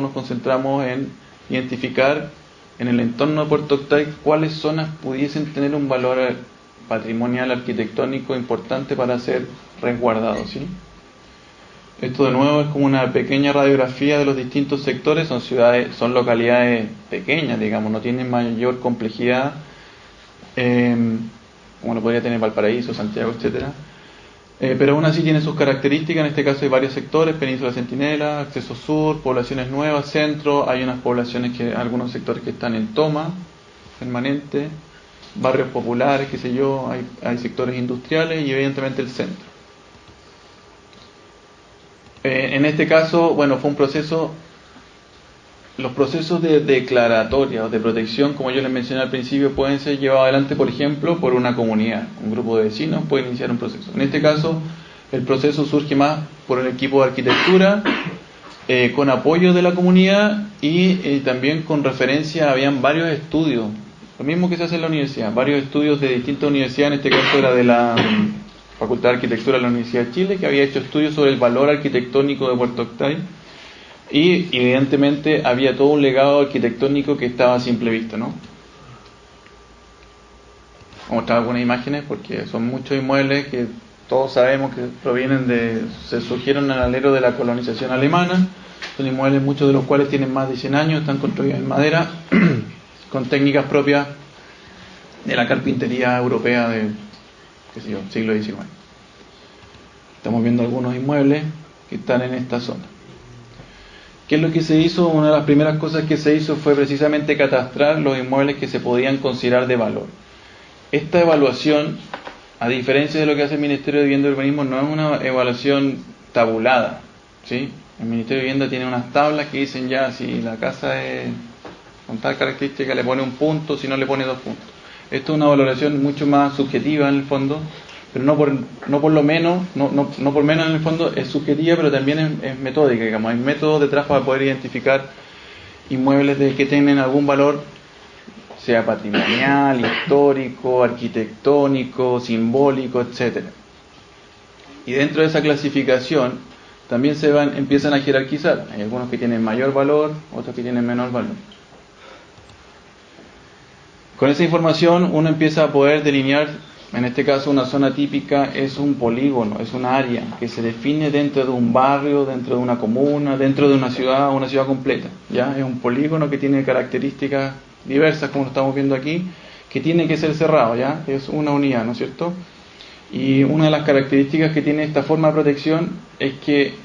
[SPEAKER 2] nos concentramos en identificar en el entorno de Puerto Octay cuáles zonas pudiesen tener un valor patrimonial arquitectónico importante para ser resguardados, ¿sí? Esto de nuevo es como una pequeña radiografía de los distintos sectores. Son localidades pequeñas, digamos, no tienen mayor complejidad, como lo podría tener Valparaíso, Santiago, etcétera. Pero aún así tiene sus características. En este caso hay varios sectores: Península Centinela, Acceso Sur, poblaciones nuevas, centro. Hay algunos sectores que están en toma permanente, barrios populares, qué sé yo, hay sectores industriales y evidentemente el centro. En este caso, bueno, fue un proceso. Los procesos de declaratoria o de protección, como yo les mencioné al principio, pueden ser llevados adelante, por ejemplo, por una comunidad. Un grupo de vecinos puede iniciar un proceso. En este caso, el proceso surge más por el equipo de arquitectura, con apoyo de la comunidad y también con referencia. Habían varios estudios, lo mismo que se hace en la universidad, varios estudios de distintas universidades. En este caso era de la Facultad de Arquitectura de la Universidad de Chile, que había hecho estudios sobre el valor arquitectónico de Puerto Octay. Y evidentemente había todo un legado arquitectónico que estaba a simple vista, ¿no? Vamos a mostrar algunas imágenes porque son muchos inmuebles que todos sabemos que se surgieron al alero de la colonización alemana. Son inmuebles, muchos de los cuales tienen más de 100 años, están construidos en madera, con técnicas propias de la carpintería europea de, siglo XIX. Estamos viendo algunos inmuebles que están en esta zona. ¿Qué es lo que se hizo? Una de las primeras cosas que se hizo fue precisamente catastrar los inmuebles que se podían considerar de valor. Esta evaluación, a diferencia de lo que hace el Ministerio de Vivienda y Urbanismo, no es una evaluación tabulada, ¿sí? El Ministerio de Vivienda tiene unas tablas que dicen ya si la casa es con tal característica le pone un punto, si no le pone 2 puntos. Esto es una valoración mucho más subjetiva en el fondo, pero no por menos en el fondo es subjetiva, pero también es metódica, digamos. Hay métodos detrás para poder identificar inmuebles que tienen algún valor, sea patrimonial, histórico, arquitectónico, simbólico, etcétera. Y dentro de esa clasificación también empiezan a jerarquizar. Hay algunos que tienen mayor valor, otros que tienen menor valor. Con esa información uno empieza a poder delinear. En este caso, una zona típica es un polígono, es un área que se define dentro de un barrio, dentro de una comuna, dentro de una ciudad completa. ¿Ya? Es un polígono que tiene características diversas, como lo estamos viendo aquí, que tiene que ser cerrado, ¿ya? Es una unidad, ¿no es cierto? Y una de las características que tiene esta forma de protección es que,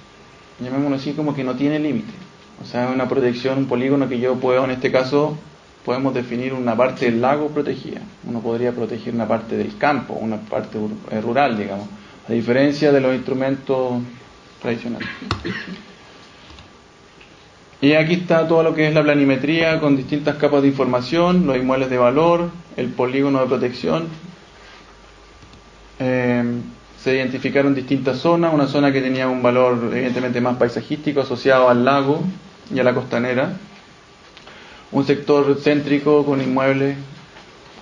[SPEAKER 2] llamémoslo así, como que no tiene límite. O sea, es una protección, un polígono que yo puedo, en este caso, podemos definir una parte del lago protegida. Uno podría proteger una parte del campo, una parte rural, digamos, a diferencia de los instrumentos tradicionales. Y aquí está todo lo que es la planimetría con distintas capas de información, los inmuebles de valor, el polígono de protección. Se identificaron distintas zonas, una zona que tenía un valor evidentemente más paisajístico asociado al lago y a la costanera. Un sector céntrico con inmuebles,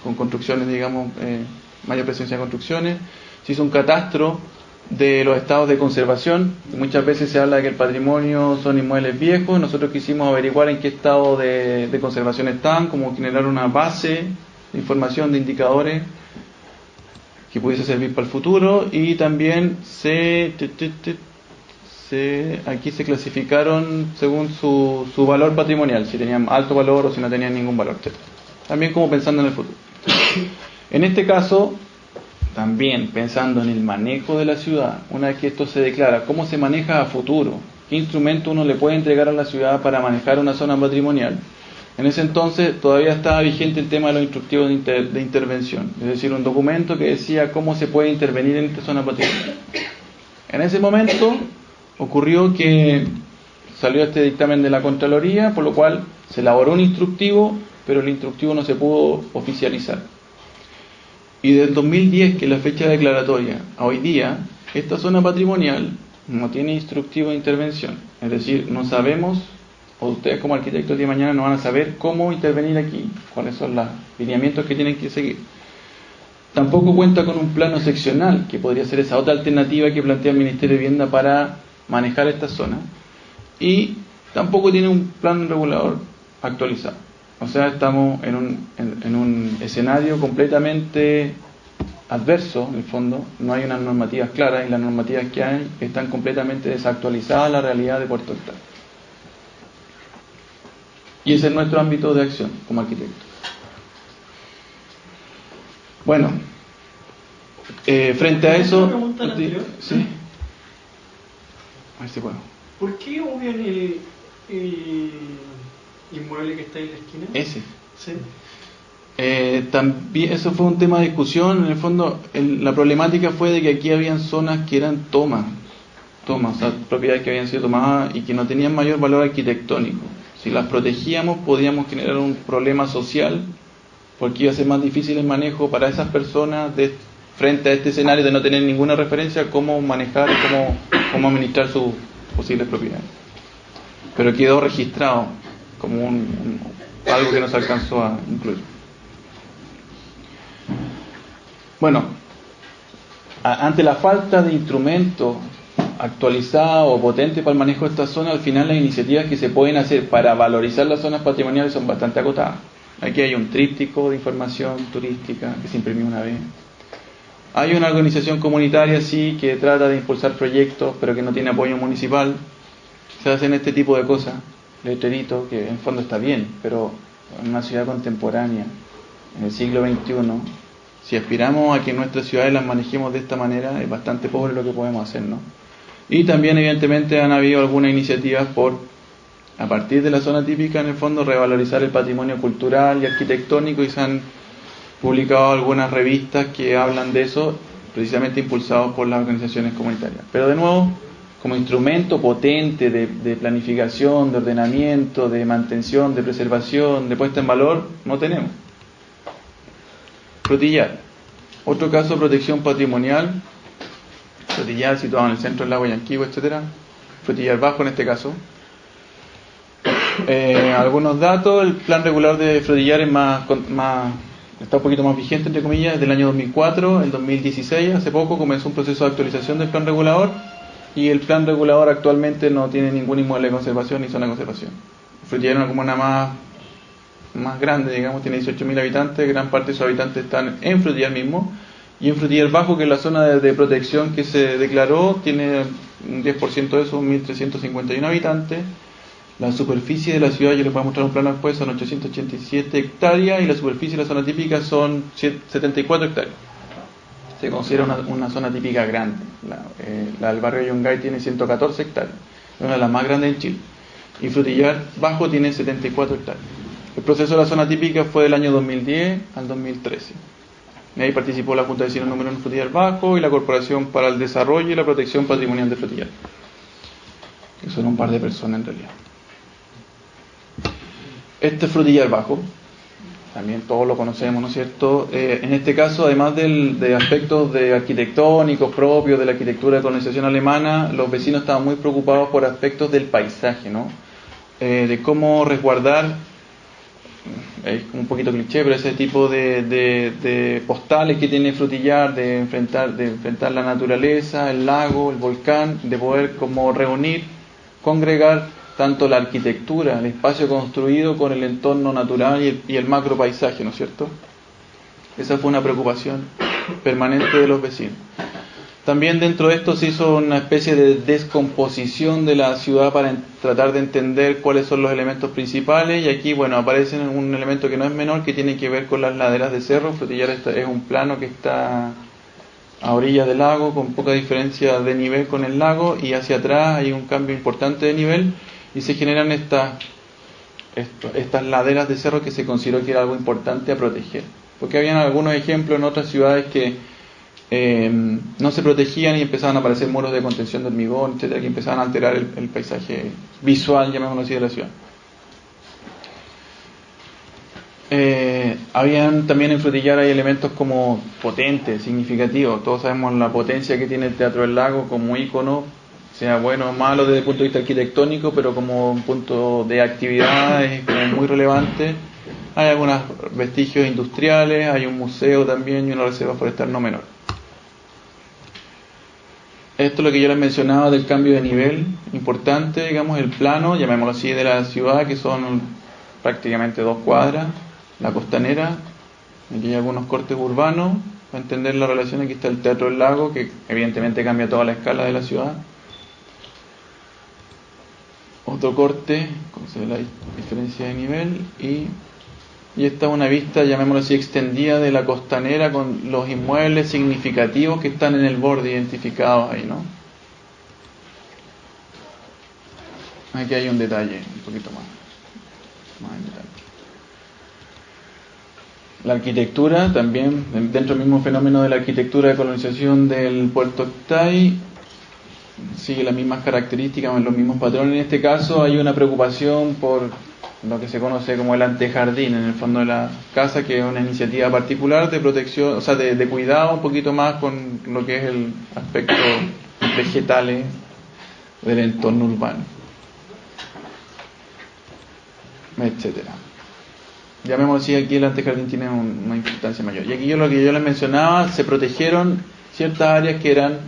[SPEAKER 2] con construcciones, digamos, mayor presencia de construcciones. Se hizo un catastro de los estados de conservación. Muchas veces se habla de que el patrimonio son inmuebles viejos. Nosotros quisimos averiguar en qué estado de conservación están, como generar una base de información, de indicadores que pudiese servir para el futuro. Y también aquí se clasificaron según su valor patrimonial, si tenían alto valor o si no tenían ningún valor, etc. También como pensando en el futuro. En este caso, también pensando en el manejo de la ciudad, una vez que esto se declara, cómo se maneja a futuro, qué instrumento uno le puede entregar a la ciudad para manejar una zona patrimonial. En ese entonces todavía estaba vigente el tema de los instructivos de intervención, es decir, un documento que decía cómo se puede intervenir en esta zona patrimonial. En ese momento ocurrió que salió este dictamen de la Contraloría, por lo cual se elaboró un instructivo, pero el instructivo no se pudo oficializar. Y del 2010, que es la fecha declaratoria, a hoy día, esta zona patrimonial no tiene instructivo de intervención. Es decir, no sabemos, o ustedes como arquitectos de mañana no van a saber cómo intervenir aquí, cuáles son los lineamientos que tienen que seguir. Tampoco cuenta con un plano seccional, que podría ser esa otra alternativa que plantea el Ministerio de Vivienda para manejar esta zona. Y tampoco tiene un plan regulador actualizado. O sea, estamos en un escenario completamente adverso, en el fondo. No hay unas normativas claras y las normativas que hay están completamente desactualizadas a la realidad de Puerto Octavio. Y ese es nuestro ámbito de acción como arquitectos. Bueno, frente a eso... Sí. A ver si puedo.
[SPEAKER 3] ¿Por qué obvian el inmueble que está ahí en la esquina?
[SPEAKER 2] Ese.
[SPEAKER 3] Sí.
[SPEAKER 2] También eso fue un tema de discusión. En el fondo, la problemática fue de que aquí habían zonas que eran tomas, o sea, propiedades que habían sido tomadas y que no tenían mayor valor arquitectónico. Si las protegíamos, podíamos generar un problema social, porque iba a ser más difícil el manejo para esas personas frente a este escenario de no tener ninguna referencia, cómo manejar y cómo administrar sus posibles propiedades. Pero quedó registrado como algo que no se alcanzó a incluir. Bueno, ante la falta de instrumentos actualizados o potentes para el manejo de esta zona, al final las iniciativas que se pueden hacer para valorizar las zonas patrimoniales son bastante acotadas. Aquí hay un tríptico de información turística que se imprimió una vez. Hay una organización comunitaria, sí, que trata de impulsar proyectos, pero que no tiene apoyo municipal. Se hacen este tipo de cosas, letreritos, que en el fondo está bien, pero en una ciudad contemporánea, en el siglo XXI, si aspiramos a que nuestras ciudades las manejemos de esta manera, es bastante pobre lo que podemos hacer, ¿no? Y también, evidentemente, han habido algunas iniciativas a partir de la zona típica, en el fondo, revalorizar el patrimonio cultural y arquitectónico, y se han publicado algunas revistas que hablan de eso, precisamente impulsados por las organizaciones comunitarias. Pero de nuevo, como instrumento potente de planificación, de ordenamiento, de mantención, de preservación, de puesta en valor, no tenemos. Frutillar. Otro caso de protección patrimonial. Frutillar situado en el centro del lago Yanquihue, etcétera. Frutillar Bajo en este caso. Algunos datos. El plan regular de Frutillar es está un poquito más vigente, entre comillas, desde el año 2004. El 2016, hace poco, comenzó un proceso de actualización del plan regulador, y el plan regulador actualmente no tiene ningún inmueble de conservación ni zona de conservación. Frutillar es una comuna más grande, digamos, tiene 18.000 habitantes, gran parte de sus habitantes están en Frutillar mismo, y en Frutillar Bajo, que es la zona de protección que se declaró, tiene un 10% de esos, 1.351 habitantes. La superficie de la ciudad, yo les voy a mostrar un plano después, son 887 hectáreas, y la superficie de la zona típica son 74 hectáreas. Se considera una zona típica grande. La del barrio Yungay tiene 114 hectáreas, es una de las más grandes en Chile. Y Frutillar Bajo tiene 74 hectáreas. El proceso de la zona típica fue del año 2010 al 2013. Y ahí participó la Junta de Vecinos número 1 de Frutillar Bajo y la Corporación para el Desarrollo y la Protección Patrimonial de Frutillar, que son un par de personas en realidad. Este es Frutillar Bajo, también todos lo conocemos, ¿no es cierto? En este caso, además de aspectos arquitectónicos propios de la arquitectura de colonización alemana, los vecinos estaban muy preocupados por aspectos del paisaje, ¿no? De cómo resguardar, es un poquito cliché, pero ese tipo de postales que tiene Frutillar, de enfrentar la naturaleza, el lago, el volcán, de poder como reunir, congregar tanto la arquitectura, el espacio construido con el entorno natural y el macro paisaje, ¿no es cierto? Esa fue una preocupación permanente de los vecinos. También dentro de esto se hizo una especie de descomposición de la ciudad para tratar de entender cuáles son los elementos principales, y aquí, bueno, aparece un elemento que no es menor, que tiene que ver con las laderas de cerro. Frutillar es un plano que está a orillas del lago, con poca diferencia de nivel con el lago, y hacia atrás hay un cambio importante de nivel y se generan estas laderas de cerro que se consideró que era algo importante a proteger, porque habían algunos ejemplos en otras ciudades que no se protegían y empezaban a aparecer muros de contención de hormigón, etcétera, que empezaban a alterar el paisaje visual, llamémoslo así, de la ciudad. Habían también en Frutillar hay elementos como potentes, significativos. Todos sabemos la potencia que tiene el Teatro del Lago como ícono, sea bueno o malo desde el punto de vista arquitectónico, pero como un punto de actividad es como muy relevante. Hay algunos vestigios industriales, hay un museo también y una reserva forestal no menor. Esto es lo que yo les mencionaba del cambio de nivel importante, digamos, el plano, llamémoslo así, de la ciudad, que son prácticamente 2 cuadras. La costanera, aquí hay algunos cortes urbanos, para entender la relación. Aquí está el Teatro del Lago, que evidentemente cambia toda la escala de la ciudad. Otro corte, como se ve la diferencia de nivel, y esta es una vista, llamémoslo así, extendida de la costanera con los inmuebles significativos que están en el borde identificados ahí, ¿no? Aquí hay un detalle, un poquito más en detalle. La arquitectura también, dentro del mismo fenómeno de la arquitectura de colonización del Puerto Octay, sigue las mismas características, los mismos patrones. En este caso hay una preocupación por lo que se conoce como el antejardín en el fondo de la casa, que es una iniciativa particular de protección, o sea, de cuidado un poquito más con lo que es el aspecto vegetales del entorno urbano, etcétera. Llamémoslo así, aquí el antejardín tiene una importancia mayor. Y aquí lo que yo les mencionaba, se protegieron ciertas áreas que eran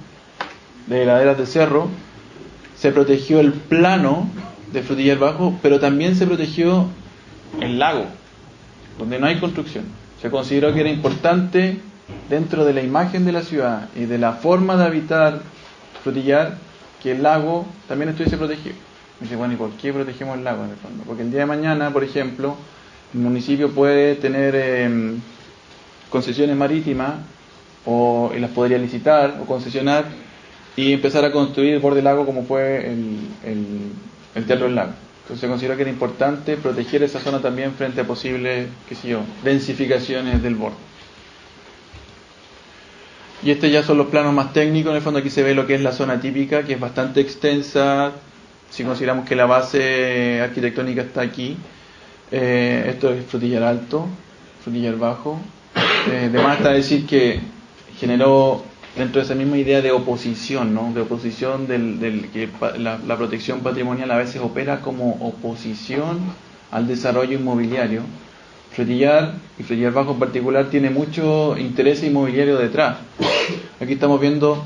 [SPEAKER 2] de laderas de cerro, se protegió el plano de Frutillar Bajo, pero también se protegió el lago, donde no hay construcción. Se consideró que era importante, dentro de la imagen de la ciudad y de la forma de habitar Frutillar, que el lago también estuviese protegido. Y dice, bueno, ¿y por qué protegemos el lago en el fondo? Porque el día de mañana, por ejemplo, el municipio puede tener concesiones marítimas y las podría licitar o concesionar y empezar a construir el borde del lago, como fue el Teatro del Lago. Entonces se consideró que era importante proteger esa zona también frente a posibles, densificaciones del borde. Y estos ya son los planos más técnicos. En el fondo aquí se ve lo que es la zona típica, que es bastante extensa, si consideramos que la base arquitectónica está aquí. Esto es Frutillar Alto, Frutillar Bajo. Además está decir que generó dentro de esa misma idea de oposición, ¿no? De oposición que la protección patrimonial a veces opera como oposición al desarrollo inmobiliario. Frutillar y Frutillar Bajo en particular tiene mucho interés inmobiliario detrás. Aquí estamos viendo,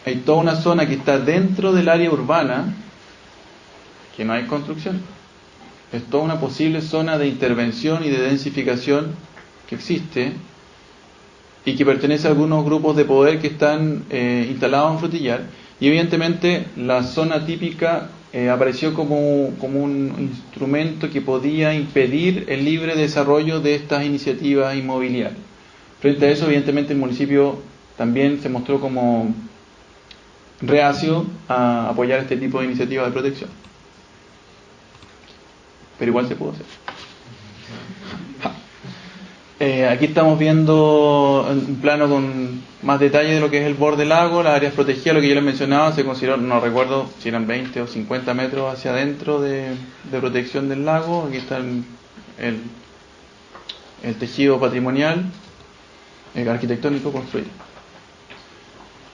[SPEAKER 2] hay toda una zona que está dentro del área urbana que no hay construcción. Es toda una posible zona de intervención y de densificación que existe y que pertenece a algunos grupos de poder que están instalados en Frutillar. Y evidentemente la zona típica apareció como un instrumento que podía impedir el libre desarrollo de estas iniciativas inmobiliarias. Frente a eso, evidentemente, el municipio también se mostró como reacio a apoyar este tipo de iniciativas de protección. Pero igual se pudo hacer. Aquí estamos viendo un plano con más detalle de lo que es el borde del lago, las áreas protegidas, lo que yo les mencionaba, se consideró, no recuerdo si eran 20 o 50 metros hacia adentro de protección del lago. Aquí está el tejido patrimonial, arquitectónico construido.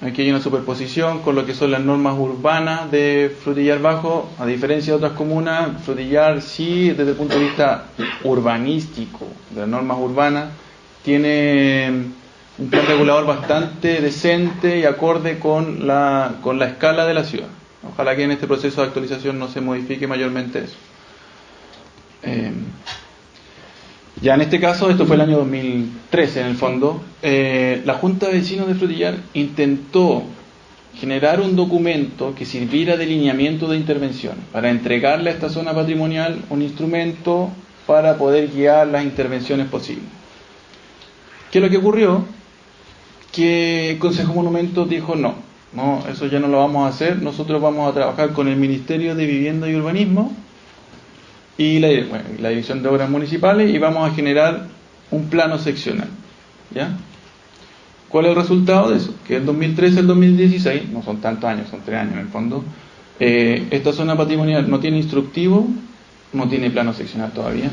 [SPEAKER 2] Aquí hay una superposición con lo que son las normas urbanas de Frutillar Bajo. A diferencia de otras comunas, Frutillar sí, desde el punto de vista urbanístico, de las normas urbanas, tiene un plan regulador bastante decente y acorde con la escala de la ciudad. Ojalá que en este proceso de actualización no se modifique mayormente eso. Ya en este caso, esto fue el año 2013 en el fondo, la Junta de Vecinos de Frutillar intentó generar un documento que sirviera de lineamiento de intervención para entregarle a esta zona patrimonial un instrumento para poder guiar las intervenciones posibles. ¿Qué es lo que ocurrió? que el Consejo de Monumentos dijo no, eso ya no lo vamos a hacer, nosotros vamos a trabajar con el Ministerio de Vivienda y Urbanismo y la Dirección de Obras Municipales y vamos a generar un plano seccional, ¿ya? ¿Cuál es el resultado de eso? Que el 2013 al 2016, no son tantos años, son 3 años en el fondo, esta zona patrimonial no tiene instructivo, no tiene plano seccional todavía,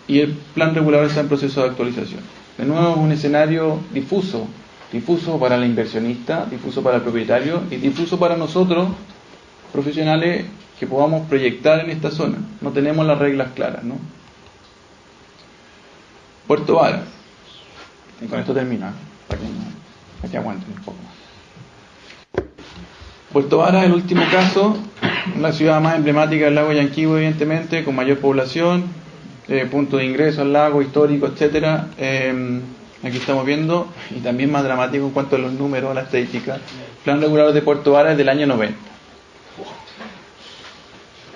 [SPEAKER 2] y el plan regulador está en proceso de actualización. De nuevo, es un escenario difuso para el inversionista, difuso para el propietario y difuso para nosotros, profesionales, que podamos proyectar en esta zona. No tenemos las reglas claras, ¿no? Puerto Vara, y con esto termino, para que aguanten un poco más. Puerto Vara es el último caso, la ciudad más emblemática del lago Yanquihue, evidentemente, con mayor población, punto de ingreso al lago, histórico, etcétera. Aquí estamos viendo, y también más dramático en cuanto a los números, a la estadística, plan regulador de Puerto Vara es del año 90.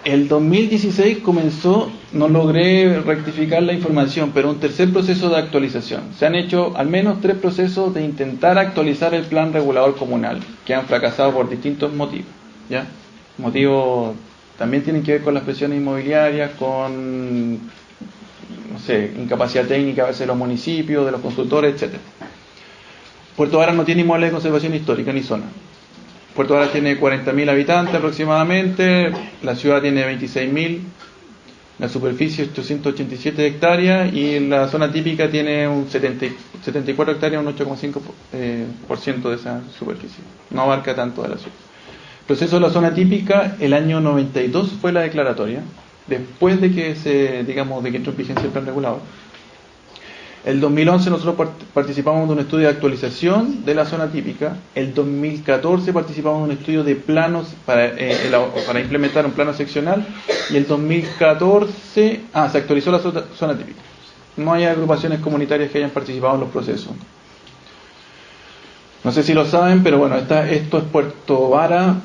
[SPEAKER 2] El 2016 comenzó, no logré rectificar la información, pero un tercer proceso de actualización. Se han hecho al menos 3 procesos de intentar actualizar el plan regulador comunal, que han fracasado por distintos motivos, ¿ya? Motivos también tienen que ver con las presiones inmobiliarias, con, no sé, incapacidad técnica a veces de los municipios, de los consultores, etc. Puerto Vara no tiene inmuebles de conservación histórica ni zona. Puerto Vara tiene 40.000 habitantes aproximadamente, la ciudad tiene 26.000, la superficie es 887 hectáreas y la zona típica tiene un 74 hectáreas, un 8,5% de esa superficie. No abarca tanto de la ciudad. El proceso de la zona típica, el año 92 fue la declaratoria, después de que de que entró en vigencia el plan regulador. El 2011 nosotros participamos de un estudio de actualización de la zona típica. El 2014 participamos de un estudio de planos para implementar un plano seccional. Y el 2014 se actualizó la zona típica. No hay agrupaciones comunitarias que hayan participado en los procesos. No sé si lo saben, pero bueno, esto es Puerto Vara.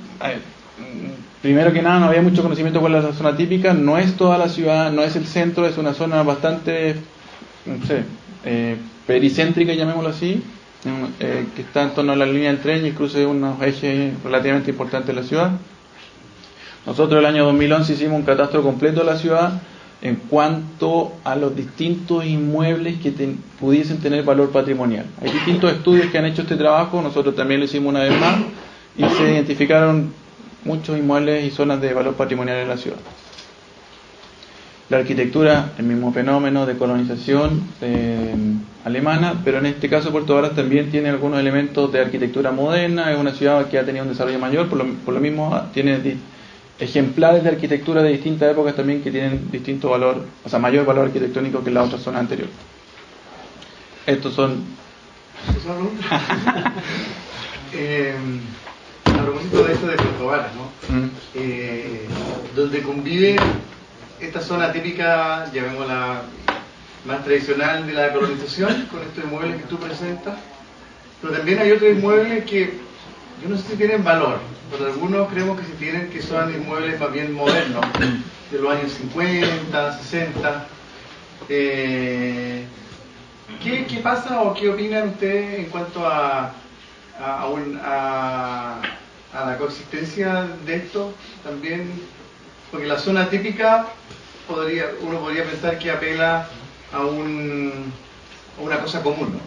[SPEAKER 2] Primero que nada, no había mucho conocimiento de cuál es la zona típica. No es toda la ciudad, no es el centro, es una zona bastante, no sé, pericéntrica, llamémoslo así, que está en torno a la línea del tren y el cruce de unos ejes relativamente importantes de la ciudad. Nosotros el año 2011 hicimos un catastro completo de la ciudad en cuanto a los distintos inmuebles que pudiesen tener valor patrimonial. Hay distintos estudios que han hecho este trabajo, nosotros también lo hicimos una vez más y se identificaron muchos inmuebles y zonas de valor patrimonial en la ciudad. La arquitectura, el mismo fenómeno de colonización alemana, pero en este caso Puerto Varas también tiene algunos elementos de arquitectura moderna, es una ciudad que ha tenido un desarrollo mayor, por lo mismo tiene ejemplares de arquitectura de distintas épocas también que tienen distinto valor, o sea, mayor valor arquitectónico que la otra zona anterior. Estos son...
[SPEAKER 1] A propósito de esto de Puerto Varas, ¿no? Donde convive esta zona típica, llamémosla más tradicional de la colonización, con estos inmuebles que tú presentas, pero también hay otros inmuebles que yo no sé si tienen valor, pero algunos creemos que sí tienen, que son inmuebles más bien modernos, de los años 50, 60. ¿Qué pasa o qué opinan ustedes en cuanto a la coexistencia de esto también? Porque la zona típica uno podría pensar que apela a una cosa común, ¿no?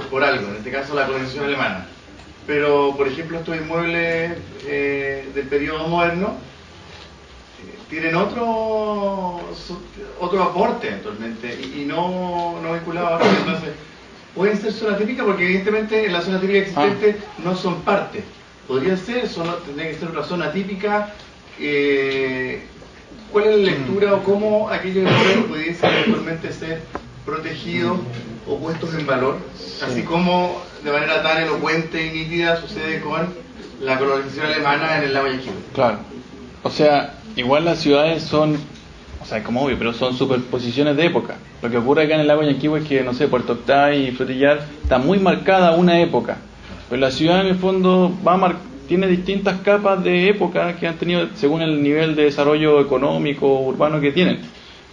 [SPEAKER 1] Por algo, en este caso la colonización alemana. Pero, por ejemplo, estos inmuebles del periodo moderno tienen otro aporte actualmente y no vinculado a eso. Entonces, pueden ser zona típica porque evidentemente en la zona típica existente no son parte. Podría ser, tendría que ser otra zona típica. ¿Cuál es la lectura o cómo aquellos inmuebles pudiesen eventualmente ser protegidos o puestos en valor? Así como de manera tan elocuente y nítida sucede con la colonización alemana en el lago Yanquihue.
[SPEAKER 2] Claro. O sea, igual las ciudades son, o sea, como obvio, pero son superposiciones de época. Lo que ocurre acá en el lago Yanquihue es que, no sé, Puerto Octay y Frutillar está muy marcada una época. Pero la ciudad en el fondo tiene distintas capas de época que han tenido según el nivel de desarrollo económico, urbano que tienen.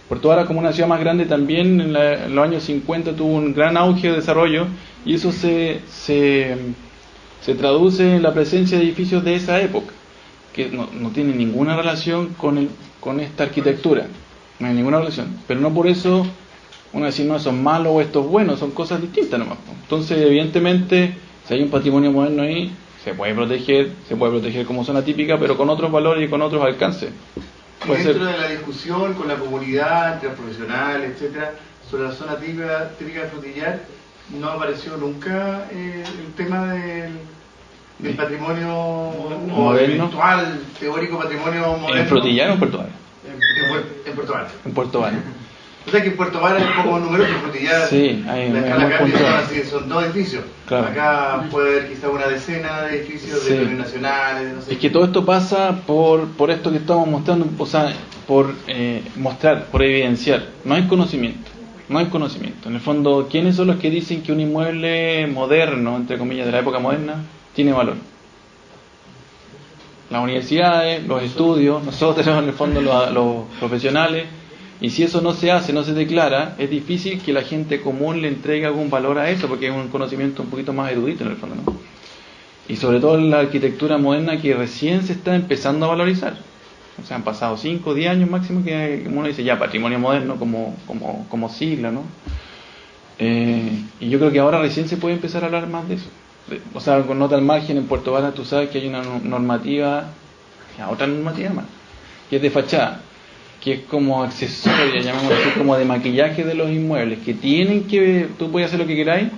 [SPEAKER 2] Puerto Varas, como una ciudad más grande, también en los años 50 tuvo un gran auge de desarrollo, y eso se traduce en la presencia de edificios de esa época, que no tiene ninguna relación con esta arquitectura, no hay ninguna relación, pero no por eso uno decir, no, eso es malo o esto es bueno, son cosas distintas nomás. Entonces, evidentemente, si hay un patrimonio moderno ahí, se puede proteger como zona típica, pero con otros valores y con otros alcances.
[SPEAKER 1] Y dentro de la discusión con la comunidad, entre los profesionales, etcétera, sobre la zona típica de Frutillar, no apareció nunca el tema del patrimonio
[SPEAKER 2] moderno,
[SPEAKER 1] virtual, teórico patrimonio moderno.
[SPEAKER 2] ¿En Frutillar o en Puerto Varas?
[SPEAKER 1] En Puerto Varas.
[SPEAKER 2] En Puerto Varas.
[SPEAKER 1] O sea que en Puerto Varas es un poco numeroso, en Frutillar
[SPEAKER 2] sí,
[SPEAKER 1] son dos edificios. Claro. Acá puede haber quizá una decena de edificios de premios nacionales. No sé.
[SPEAKER 2] Es que todo esto pasa por esto que estamos mostrando, o sea, por mostrar, por evidenciar. No hay conocimiento. En el fondo, ¿quiénes son los que dicen que un inmueble moderno, entre comillas, de la época moderna, tiene valor? Las universidades, los estudios, nosotros en el fondo los profesionales. Y si eso no se hace, no se declara, es difícil que la gente común le entregue algún valor a eso, porque es un conocimiento un poquito más erudito en el fondo, ¿no? Y sobre todo en la arquitectura moderna, que recién se está empezando a valorizar. O sea, han pasado 5 o 10 años máximo que uno dice ya patrimonio moderno como sigla, ¿no? Y yo creo que ahora recién se puede empezar a hablar más de eso. O sea, con nota al margen, en Puerto Varas tú sabes que hay una normativa, otra normativa más, que es de fachada, que es como accesoria, llamamos así, como de maquillaje de los inmuebles, que tienen que, tú puedes hacer lo que queráis,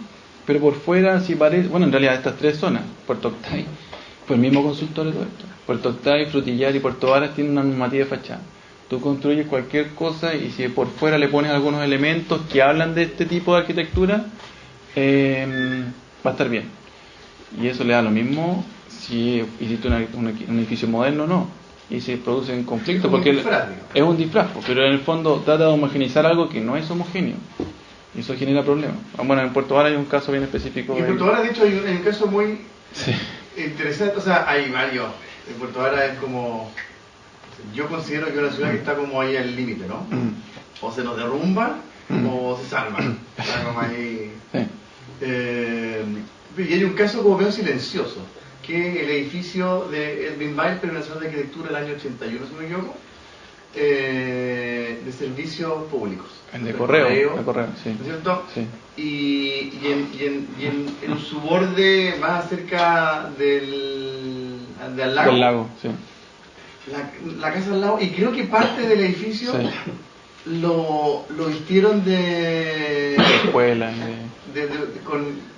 [SPEAKER 2] pero por fuera si parece, bueno, en realidad estas 3 zonas, Puerto Octay, fue el mismo consultor de todo esto, Puerto Octay, Frutillar y Puerto Varas tienen una normativa de fachada. Tú construyes cualquier cosa y si por fuera le pones algunos elementos que hablan de este tipo de arquitectura, va a estar bien. Y eso le da lo mismo si hiciste un edificio moderno o no. Y se producen conflictos porque es un disfraz, pero en el fondo trata de homogeneizar algo que no es homogéneo y eso genera problemas. Bueno, en Puerto Varas hay un caso bien específico.
[SPEAKER 1] Y en Puerto Varas, de hecho, hay un caso muy interesante. O sea, hay varios. En Puerto Varas es como, yo considero que es una ciudad que está como ahí al límite, ¿no? O se nos derrumba o se salva. Está como ahí. Y hay un caso como medio silencioso, que es el edificio de Edwin Bail, pero en la Nacional de Arquitectura del año 81, si no me equivoco, de servicios públicos.
[SPEAKER 2] El de correo, sí.
[SPEAKER 1] ¿No es cierto?
[SPEAKER 2] Sí.
[SPEAKER 1] Y en su borde más cerca del lago.
[SPEAKER 2] Del lago, sí.
[SPEAKER 1] La casa al lado, y creo que parte del edificio lo vistieron de
[SPEAKER 2] escuela,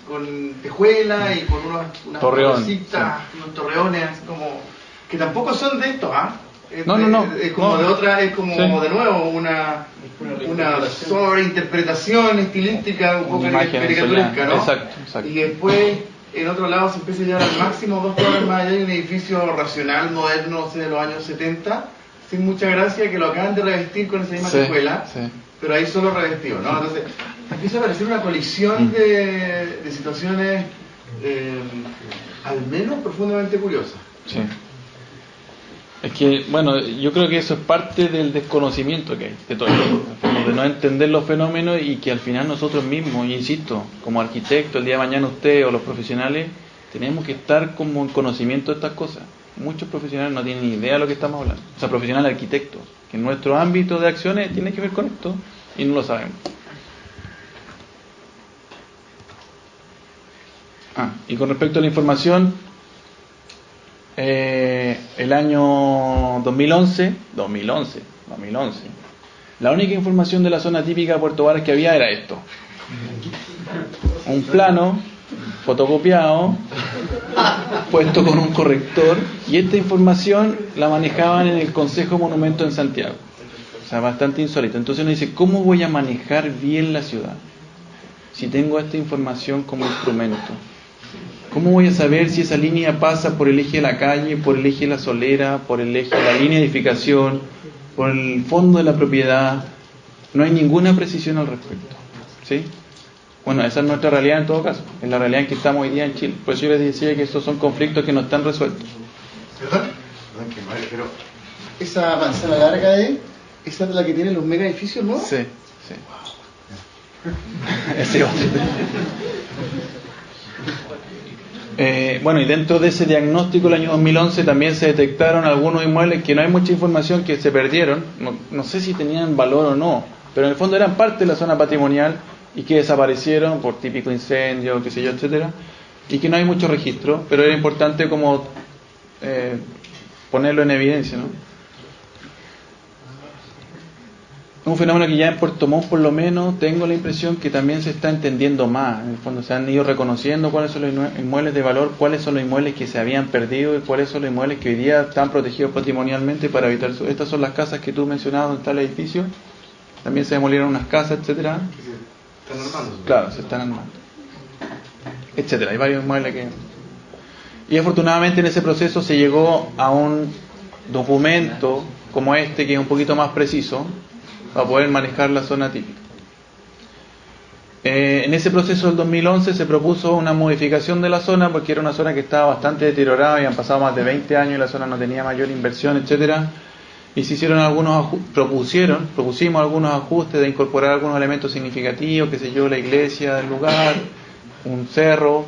[SPEAKER 1] con tejuela y con unas torrecitas, unos torreones así como que tampoco son de estos,
[SPEAKER 2] No.
[SPEAKER 1] Es como de otra, es como de nuevo una sobreinterpretación estilística un poco caricaturesca, ¿no?
[SPEAKER 2] Exacto.
[SPEAKER 1] Y después en otro lado se empieza a llegar al máximo 2 torres más allá, hay un edificio racional, moderno, de los años 70, sin mucha gracia, que lo acaban de revestir con esa misma tejuela, pero ahí solo revestido, ¿no? Entonces empieza a aparecer una colisión de situaciones al menos profundamente curiosas.
[SPEAKER 2] Sí. Es que, bueno, yo creo que eso es parte del desconocimiento que hay de todo esto, de no entender los fenómenos y que al final nosotros mismos, insisto, como arquitectos, el día de mañana usted o los profesionales, tenemos que estar como en conocimiento de estas cosas. Muchos profesionales no tienen ni idea de lo que estamos hablando. O sea, profesionales arquitectos, que en nuestro ámbito de acciones tiene que ver con esto y no lo sabemos. Y con respecto a la información, el año 2011, la única información de la zona típica de Puerto Varas que había era esto: un plano fotocopiado, puesto con un corrector, y esta información la manejaban en el Consejo Monumento en Santiago. O sea, bastante insólito. Entonces uno dice, ¿cómo voy a manejar bien la ciudad si tengo esta información como instrumento? ¿Cómo voy a saber si esa línea pasa por el eje de la calle, por el eje de la solera, por el eje de la línea de edificación, por el fondo de la propiedad? No hay ninguna precisión al respecto, ¿sí? Bueno, esa es nuestra realidad en todo caso, es la realidad en que estamos hoy día en Chile. Por eso yo les decía que estos son conflictos que no están resueltos.
[SPEAKER 1] ¿Perdón? Pero esa manzana larga ¿Esa es la que tiene los mega edificios nuevos?
[SPEAKER 2] Sí, sí. Ese otro. Bueno, y dentro de ese diagnóstico el año 2011 también se detectaron algunos inmuebles que no hay mucha información, que se perdieron, no sé si tenían valor o no, pero en el fondo eran parte de la zona patrimonial y que desaparecieron por típico incendio, qué sé yo, etcétera, y que no hay mucho registro, pero era importante como ponerlo en evidencia, ¿no? Un fenómeno que ya en Puerto Montt, por lo menos, tengo la impresión que también se está entendiendo más. En el fondo se han ido reconociendo cuáles son los inmuebles de valor, cuáles son los inmuebles que se habían perdido y cuáles son los inmuebles que hoy día están protegidos patrimonialmente para evitar eso. Estas son las casas que tú mencionabas donde está el edificio. También se demolieron unas casas, etcétera.
[SPEAKER 1] ¿Están armando?
[SPEAKER 2] Claro, se están armando, etcétera. Hay varios inmuebles que... Y afortunadamente en ese proceso se llegó a un documento como este, que es un poquito más preciso, para poder manejar la zona típica. En ese proceso del 2011 se propuso una modificación de la zona, porque era una zona que estaba bastante deteriorada, habían pasado más de 20 años y la zona no tenía mayor inversión, etcétera. Y se hicieron propusimos algunos ajustes de incorporar algunos elementos significativos, qué sé yo, la iglesia del lugar, un cerro,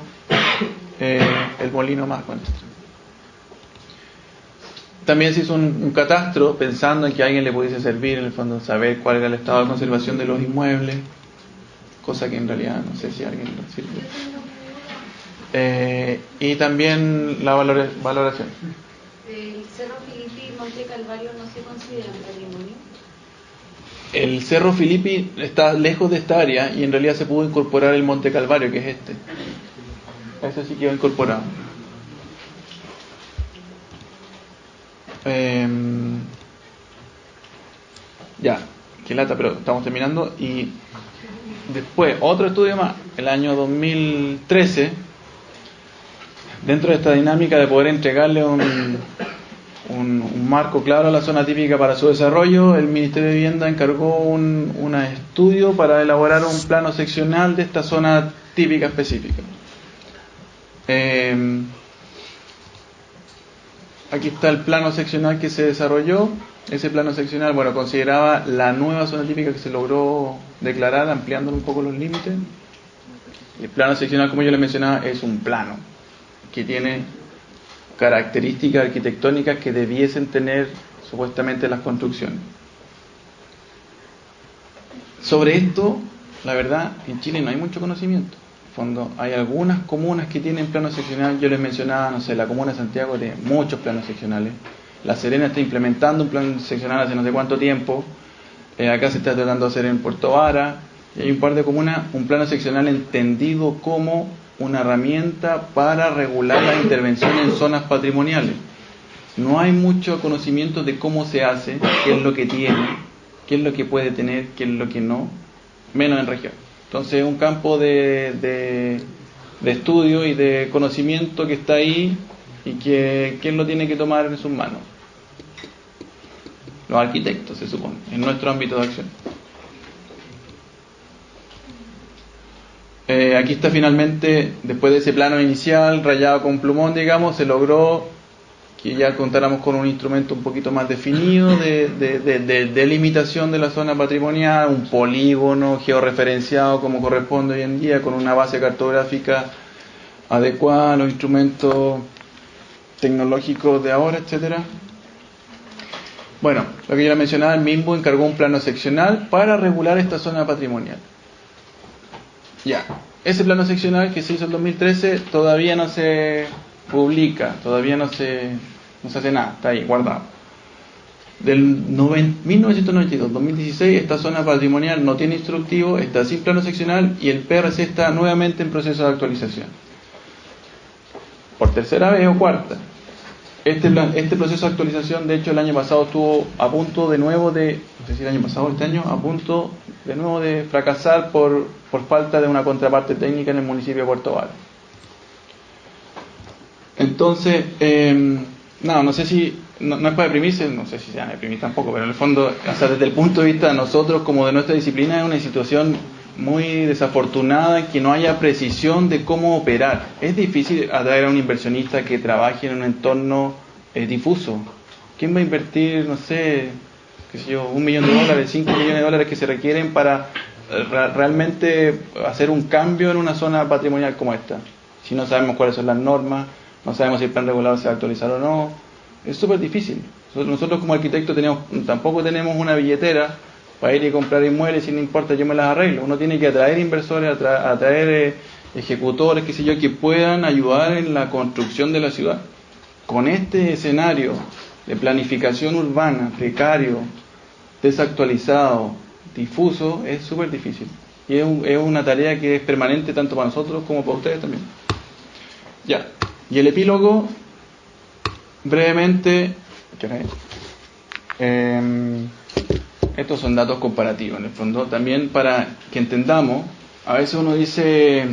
[SPEAKER 2] el molino más, bueno. También se hizo un catastro pensando en que a alguien le pudiese servir, en el fondo, saber cuál era el estado de conservación de los inmuebles, cosa que en realidad no sé si a alguien le sirve. Y también la valoración.
[SPEAKER 4] ¿El Cerro Filippi y Monte Calvario no se consideran patrimonio?
[SPEAKER 2] El Cerro Filippi está lejos de esta área y en realidad se pudo incorporar el Monte Calvario, que es este. Ese sí quedó incorporado. Ya, qué lata, pero estamos terminando. Y después, otro estudio más, el año 2013, dentro de esta dinámica de poder entregarle un marco claro a la zona típica para su desarrollo, el Ministerio de Vivienda encargó un estudio para elaborar un plano seccional de esta zona típica específica. Aquí está el plano seccional que se desarrolló. Ese plano seccional, bueno, consideraba la nueva zona típica que se logró declarar, ampliando un poco los límites. El plano seccional, como yo les mencionaba, es un plano que tiene características arquitectónicas que debiesen tener supuestamente las construcciones. Sobre esto, la verdad, en Chile no hay mucho conocimiento. Fondo, hay algunas comunas que tienen plano seccional. Yo les mencionaba, no sé, la comuna de Santiago tiene muchos planos seccionales. La Serena está implementando un plan seccional hace no sé cuánto tiempo. Acá se está tratando de hacer en Puerto Vara. Y hay un par de comunas, un plano seccional entendido como una herramienta para regular la intervención en zonas patrimoniales. No hay mucho conocimiento de cómo se hace, qué es lo que tiene, qué es lo que puede tener, qué es lo que no, menos en región. Entonces es un campo de estudio y de conocimiento que está ahí y que ¿quién lo tiene que tomar en sus manos? Los arquitectos, se supone, en nuestro ámbito de acción. Aquí está finalmente, después de ese plano inicial, rayado con plumón, digamos, se logró que ya contáramos con un instrumento un poquito más definido de delimitación de la zona patrimonial, un polígono georreferenciado como corresponde hoy en día, con una base cartográfica adecuada a los instrumentos tecnológicos de ahora, etcétera. Bueno, lo que yo les mencionaba, el MIMBU encargó un plano seccional para regular esta zona patrimonial. Ya, ese plano seccional que se hizo en 2013 todavía no se publica, todavía no se hace nada, está ahí guardado. Del 1992-2016 esta zona patrimonial no tiene instructivo, está sin plano seccional y el PRC está nuevamente en proceso de actualización. Por tercera vez o cuarta. Este proceso de actualización, de hecho, el año pasado estuvo a punto de nuevo de, no sé si el año pasado o este año, a punto de nuevo de fracasar por falta de una contraparte técnica en el municipio de Puerto Vara. Entonces, no sé si, no es para deprimirse, no sé si se van a deprimir tampoco, pero en el fondo, o sea, desde el punto de vista de nosotros, como de nuestra disciplina, es una situación muy desafortunada que no haya precisión de cómo operar. Es difícil atraer a un inversionista que trabaje en un entorno difuso. ¿Quién va a invertir, no sé, qué sé yo, $1 millón, $5 millones que se requieren para realmente hacer un cambio en una zona patrimonial como esta. Si no sabemos cuáles son las normas, no sabemos si el plan regulador se va a actualizar o no, es súper difícil. Nosotros como arquitectos tampoco tenemos una billetera para ir y comprar inmuebles y no importa, yo me las arreglo. Uno tiene que atraer inversores, atraer ejecutores, qué sé yo, que puedan ayudar en la construcción de la ciudad. Con este escenario de planificación urbana, precario, desactualizado, difuso, es súper difícil. Y es una tarea que es permanente tanto para nosotros como para ustedes también. Ya. Y el epílogo, brevemente, estos son datos comparativos, en el fondo, también para que entendamos. A veces uno dice,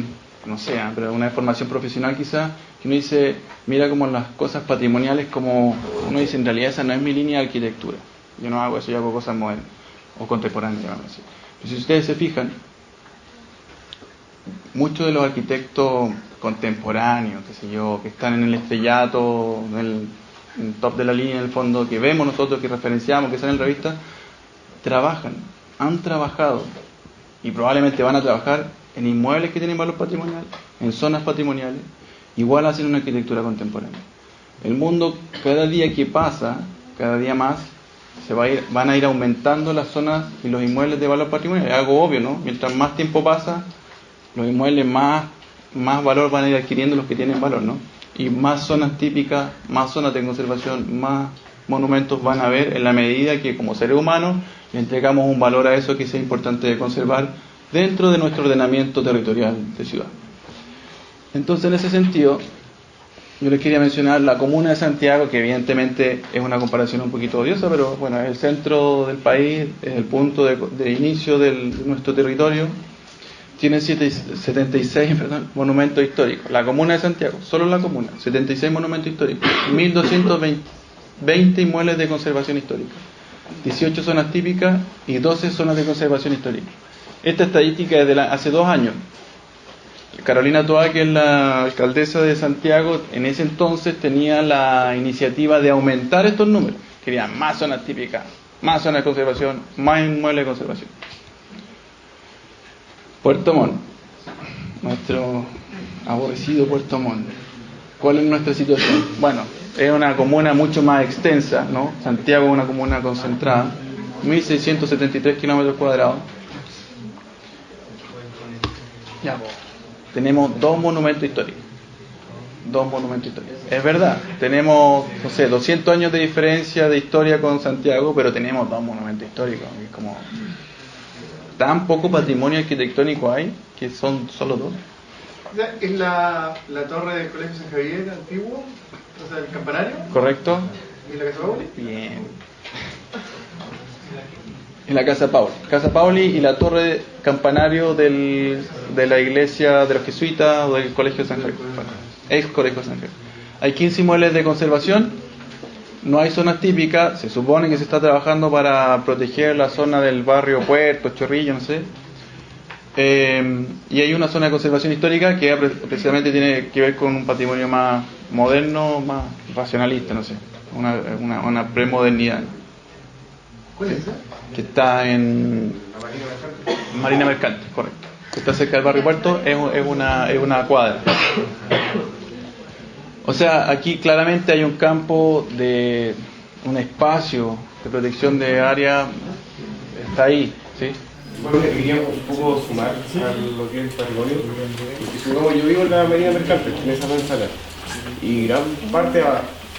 [SPEAKER 2] no sé, pero una formación profesional quizás, que uno dice, mira como las cosas patrimoniales, como uno dice, en realidad esa no es mi línea de arquitectura. Yo no hago eso, yo hago cosas modernas o contemporáneas, digamos así. Pero si ustedes se fijan, muchos de los arquitectos contemporáneos, qué sé yo, que están en el estrellato, en el top de la línea, en el fondo, que vemos nosotros, que referenciamos, que salen en revistas, han trabajado y probablemente van a trabajar en inmuebles que tienen valor patrimonial, en zonas patrimoniales, igual hacen una arquitectura contemporánea. El mundo, cada día que pasa, cada día más, van a ir aumentando las zonas y los inmuebles de valor patrimonial. Es algo obvio, ¿no? Mientras más tiempo pasa, los inmuebles más valor van a ir adquiriendo los que tienen valor, ¿no? Y más zonas típicas, más zonas de conservación, más monumentos van a haber en la medida que como seres humanos le entregamos un valor a eso que sea importante de conservar dentro de nuestro ordenamiento territorial de ciudad. Entonces, en ese sentido, yo les quería mencionar la comuna de Santiago, que evidentemente es una comparación un poquito odiosa, pero bueno, es el centro del país, es el punto de inicio de nuestro territorio. Tiene 76 monumentos históricos. La comuna de Santiago, solo la comuna, 76 monumentos históricos, 1.220 inmuebles de conservación histórica, 18 zonas típicas y 12 zonas de conservación histórica. Esta estadística es de hace 2 años. Carolina Toá, que es la alcaldesa de Santiago, en ese entonces tenía la iniciativa de aumentar estos números. Quería más zonas típicas, más zonas de conservación, más inmuebles de conservación. Puerto Montt, nuestro aborrecido Puerto Montt. ¿Cuál es nuestra situación? Bueno, es una comuna mucho más extensa, ¿no? Santiago es una comuna concentrada, 1.673 kilómetros cuadrados. Ya, tenemos 2 monumentos históricos. 2 monumentos históricos. Es verdad, tenemos, no sé, 200 años de diferencia de historia con Santiago, pero tenemos 2 monumentos históricos. Es como tan poco patrimonio arquitectónico hay que son solo 2.
[SPEAKER 1] ¿Es la torre del Colegio San Javier antiguo? O sea, el campanario.
[SPEAKER 2] ¿Correcto?
[SPEAKER 1] ¿Y la Casa Pauli?
[SPEAKER 2] Bien. En la Casa Pauli. Casa Pauli y la torre campanario de la iglesia de los jesuitas o del Colegio San Javier. Ex Colegio San Javier. Hay 15 inmuebles de conservación. No hay zonas típicas. Se supone que se está trabajando para proteger la zona del barrio Puerto, Chorrillo, no sé. Y hay una zona de conservación histórica que precisamente tiene que ver con un patrimonio más moderno, más racionalista, no sé, una premodernidad.
[SPEAKER 1] ¿Cuál es esa?
[SPEAKER 2] Que está en Marina Mercante, correcto. Que está cerca del barrio Puerto, es una cuadra. O sea, aquí claramente hay un campo de un espacio de protección de área, está ahí, ¿sí?
[SPEAKER 5] Bueno, queríamos un poco sumar a lo que es el patrimonio, porque supongamos, yo vivo en la avenida Mercante, en esa manzana, y gran parte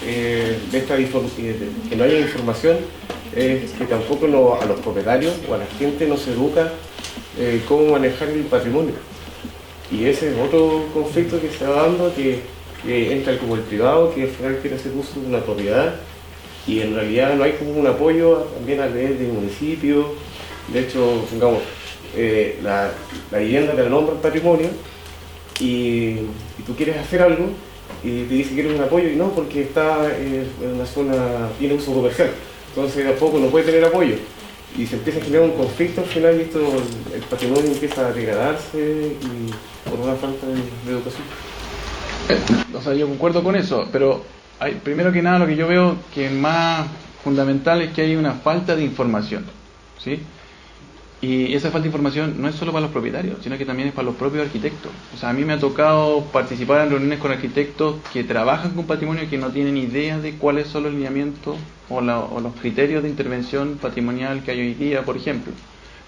[SPEAKER 5] de esta que no haya información es que tampoco a los propietarios o a la gente no se educa cómo manejar el patrimonio. Y ese es otro conflicto que se va dando, que entra como el privado, que al final quiere hacer uso de una propiedad, y en realidad no hay como un apoyo también a nivel del municipio. De hecho, supongamos, la vivienda te la nombra el patrimonio y tú quieres hacer algo y te dice que quieres un apoyo y no, porque está en una zona, tiene uso comercial, entonces de a poco no puede tener apoyo y se empieza a generar un conflicto al final y el patrimonio empieza a degradarse y por una falta de educación.
[SPEAKER 2] O sea, yo concuerdo con eso, pero primero que nada lo que yo veo que más fundamental es que hay una falta de información, ¿sí? Y esa falta de información no es solo para los propietarios, sino que también es para los propios arquitectos. O sea, a mí me ha tocado participar en reuniones con arquitectos que trabajan con patrimonio y que no tienen idea de cuáles son los lineamientos o los criterios de intervención patrimonial que hay hoy día, por ejemplo.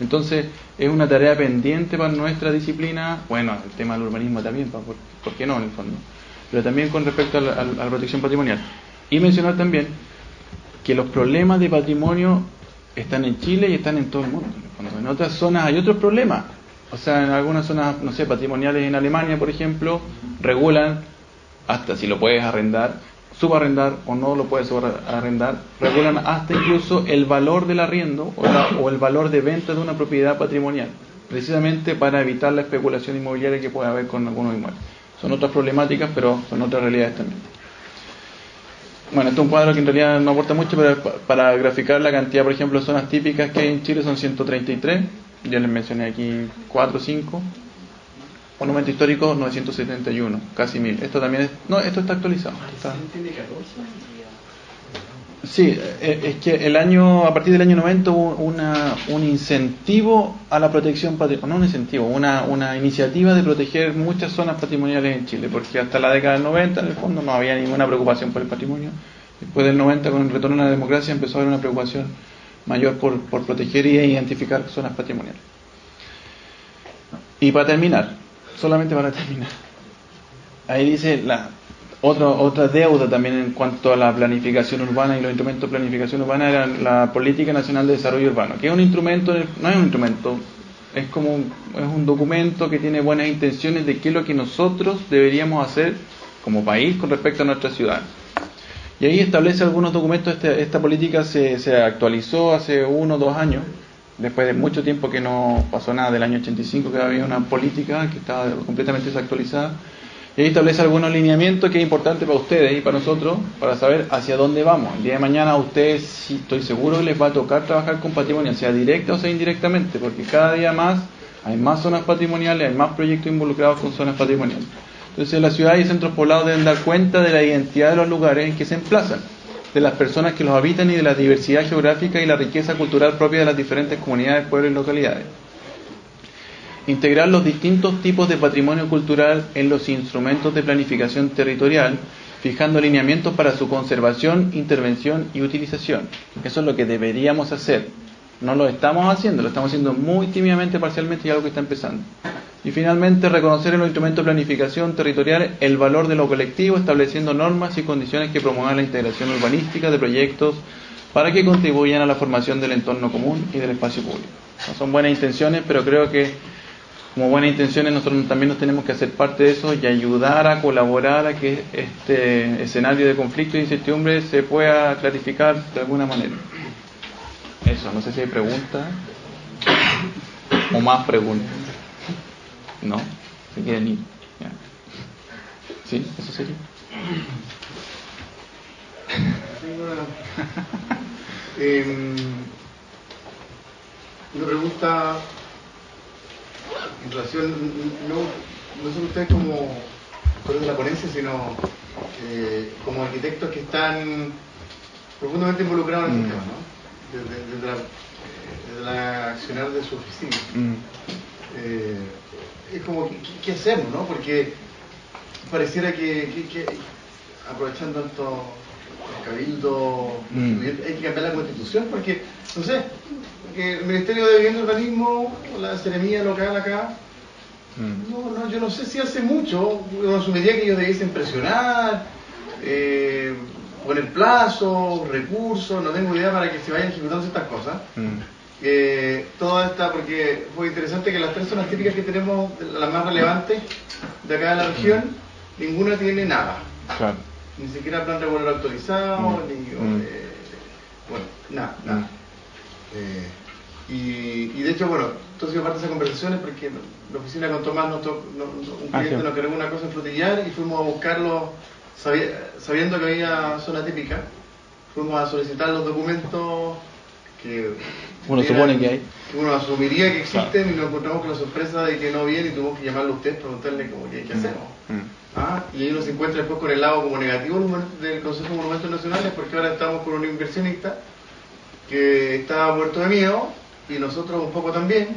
[SPEAKER 2] Entonces, es una tarea pendiente para nuestra disciplina, bueno, el tema del urbanismo también, ¿por qué no en el fondo? Pero también con respecto a la protección patrimonial. Y mencionar también que los problemas de patrimonio están en Chile y están en todo el mundo. En otras zonas hay otros problemas. O sea, en algunas zonas, no sé, patrimoniales en Alemania, por ejemplo, regulan hasta si lo puedes arrendar, subarrendar o no lo puedes subarrendar, regulan hasta incluso el valor del arriendo o el valor de venta de una propiedad patrimonial, precisamente para evitar la especulación inmobiliaria que puede haber con algunos inmuebles. Son otras problemáticas, pero son otras realidades también. Bueno, este es un cuadro que en realidad no aporta mucho, pero para graficar la cantidad, por ejemplo, de zonas típicas que hay en Chile son 133, ya les mencioné aquí 4 o 5. Monumento histórico 971, casi 1000. Esto también esto está actualizado. Sí, es que a partir del año 90 hubo un incentivo a la protección patrimonial, no un incentivo, una iniciativa de proteger muchas zonas patrimoniales en Chile, porque hasta la década del 90 en el fondo no había ninguna preocupación por el patrimonio. Después del 90, con el retorno a la democracia, empezó a haber una preocupación mayor por proteger y identificar zonas patrimoniales. Y para terminar, solamente para terminar, ahí dice otra deuda también en cuanto a la planificación urbana y los instrumentos de planificación urbana era la Política Nacional de Desarrollo Urbano, que es un instrumento, no es un instrumento, es un documento que tiene buenas intenciones de qué es lo que nosotros deberíamos hacer como país con respecto a nuestra ciudad. Y ahí establece algunos documentos. Esta política se actualizó hace 1 o 2 años, después de mucho tiempo que no pasó nada, del año 85 que había una política que estaba completamente desactualizada. Y ahí establece algunos lineamientos que es importante para ustedes y para nosotros, para saber hacia dónde vamos. El día de mañana a ustedes, sí, estoy seguro que les va a tocar trabajar con patrimonio, sea directa o sea indirectamente, porque cada día más hay más zonas patrimoniales, hay más proyectos involucrados con zonas patrimoniales. Entonces las ciudades y centros poblados deben dar cuenta de la identidad de los lugares en que se emplazan, de las personas que los habitan y de la diversidad geográfica y la riqueza cultural propia de las diferentes comunidades, pueblos y localidades. Integrar los distintos tipos de patrimonio cultural en los instrumentos de planificación territorial, fijando lineamientos para su conservación, intervención y utilización. Eso es lo que deberíamos hacer. No lo estamos haciendo, lo estamos haciendo muy tímidamente, parcialmente, y algo que está empezando. Y finalmente, reconocer en los instrumentos de planificación territorial el valor de lo colectivo, estableciendo normas y condiciones que promuevan la integración urbanística de proyectos para que contribuyan a la formación del entorno común y del espacio público. No son buenas intenciones, pero creo que como buenas intenciones nosotros también nos tenemos que hacer parte de eso y ayudar a colaborar a que este escenario de conflicto e incertidumbre se pueda clarificar de alguna manera. Eso, no sé si hay preguntas o más preguntas. ¿No? ¿Se quieren ir? Ya. ¿Sí? ¿Eso sería?
[SPEAKER 1] Una pregunta en relación, no son ustedes como de la ponencia, sino como arquitectos que están profundamente involucrados en el sistema, ¿no? Desde la accionar de su oficina. Es como, ¿qué hacemos, no? Porque pareciera que aprovechando esto, el cabildo, hay que cambiar la constitución, porque, no sé, que el Ministerio de Vivienda y Urbanismo, la Seremía local acá, yo no sé si hace mucho. Uno asumiría que ellos debiesen presionar, poner plazo, recursos, no tengo idea para que se vayan ejecutando estas cosas. Toda esta, porque fue interesante que las 3 zonas típicas que tenemos, las más relevantes de acá de la región, ninguna tiene nada.
[SPEAKER 2] Claro.
[SPEAKER 1] Ni siquiera plan regular actualizado, bueno, nada. Y de hecho, bueno, esto ha sido parte de esas conversaciones porque la oficina con Tomás, un cliente nos cargó una cosa en Frutillar y fuimos a buscarlo, sabiendo que había zona típica, fuimos a solicitar los documentos que
[SPEAKER 2] Uno supone que hay.
[SPEAKER 1] Uno asumiría que existen y nos encontramos con la sorpresa de que no viene y tuvimos que llamarlo a usted, preguntarle cómo que hacemos. Y ahí uno se encuentra después con el lado como negativo del Consejo de Monumentos Nacionales, porque ahora estamos con un inversionista que está muerto de miedo y nosotros un poco también,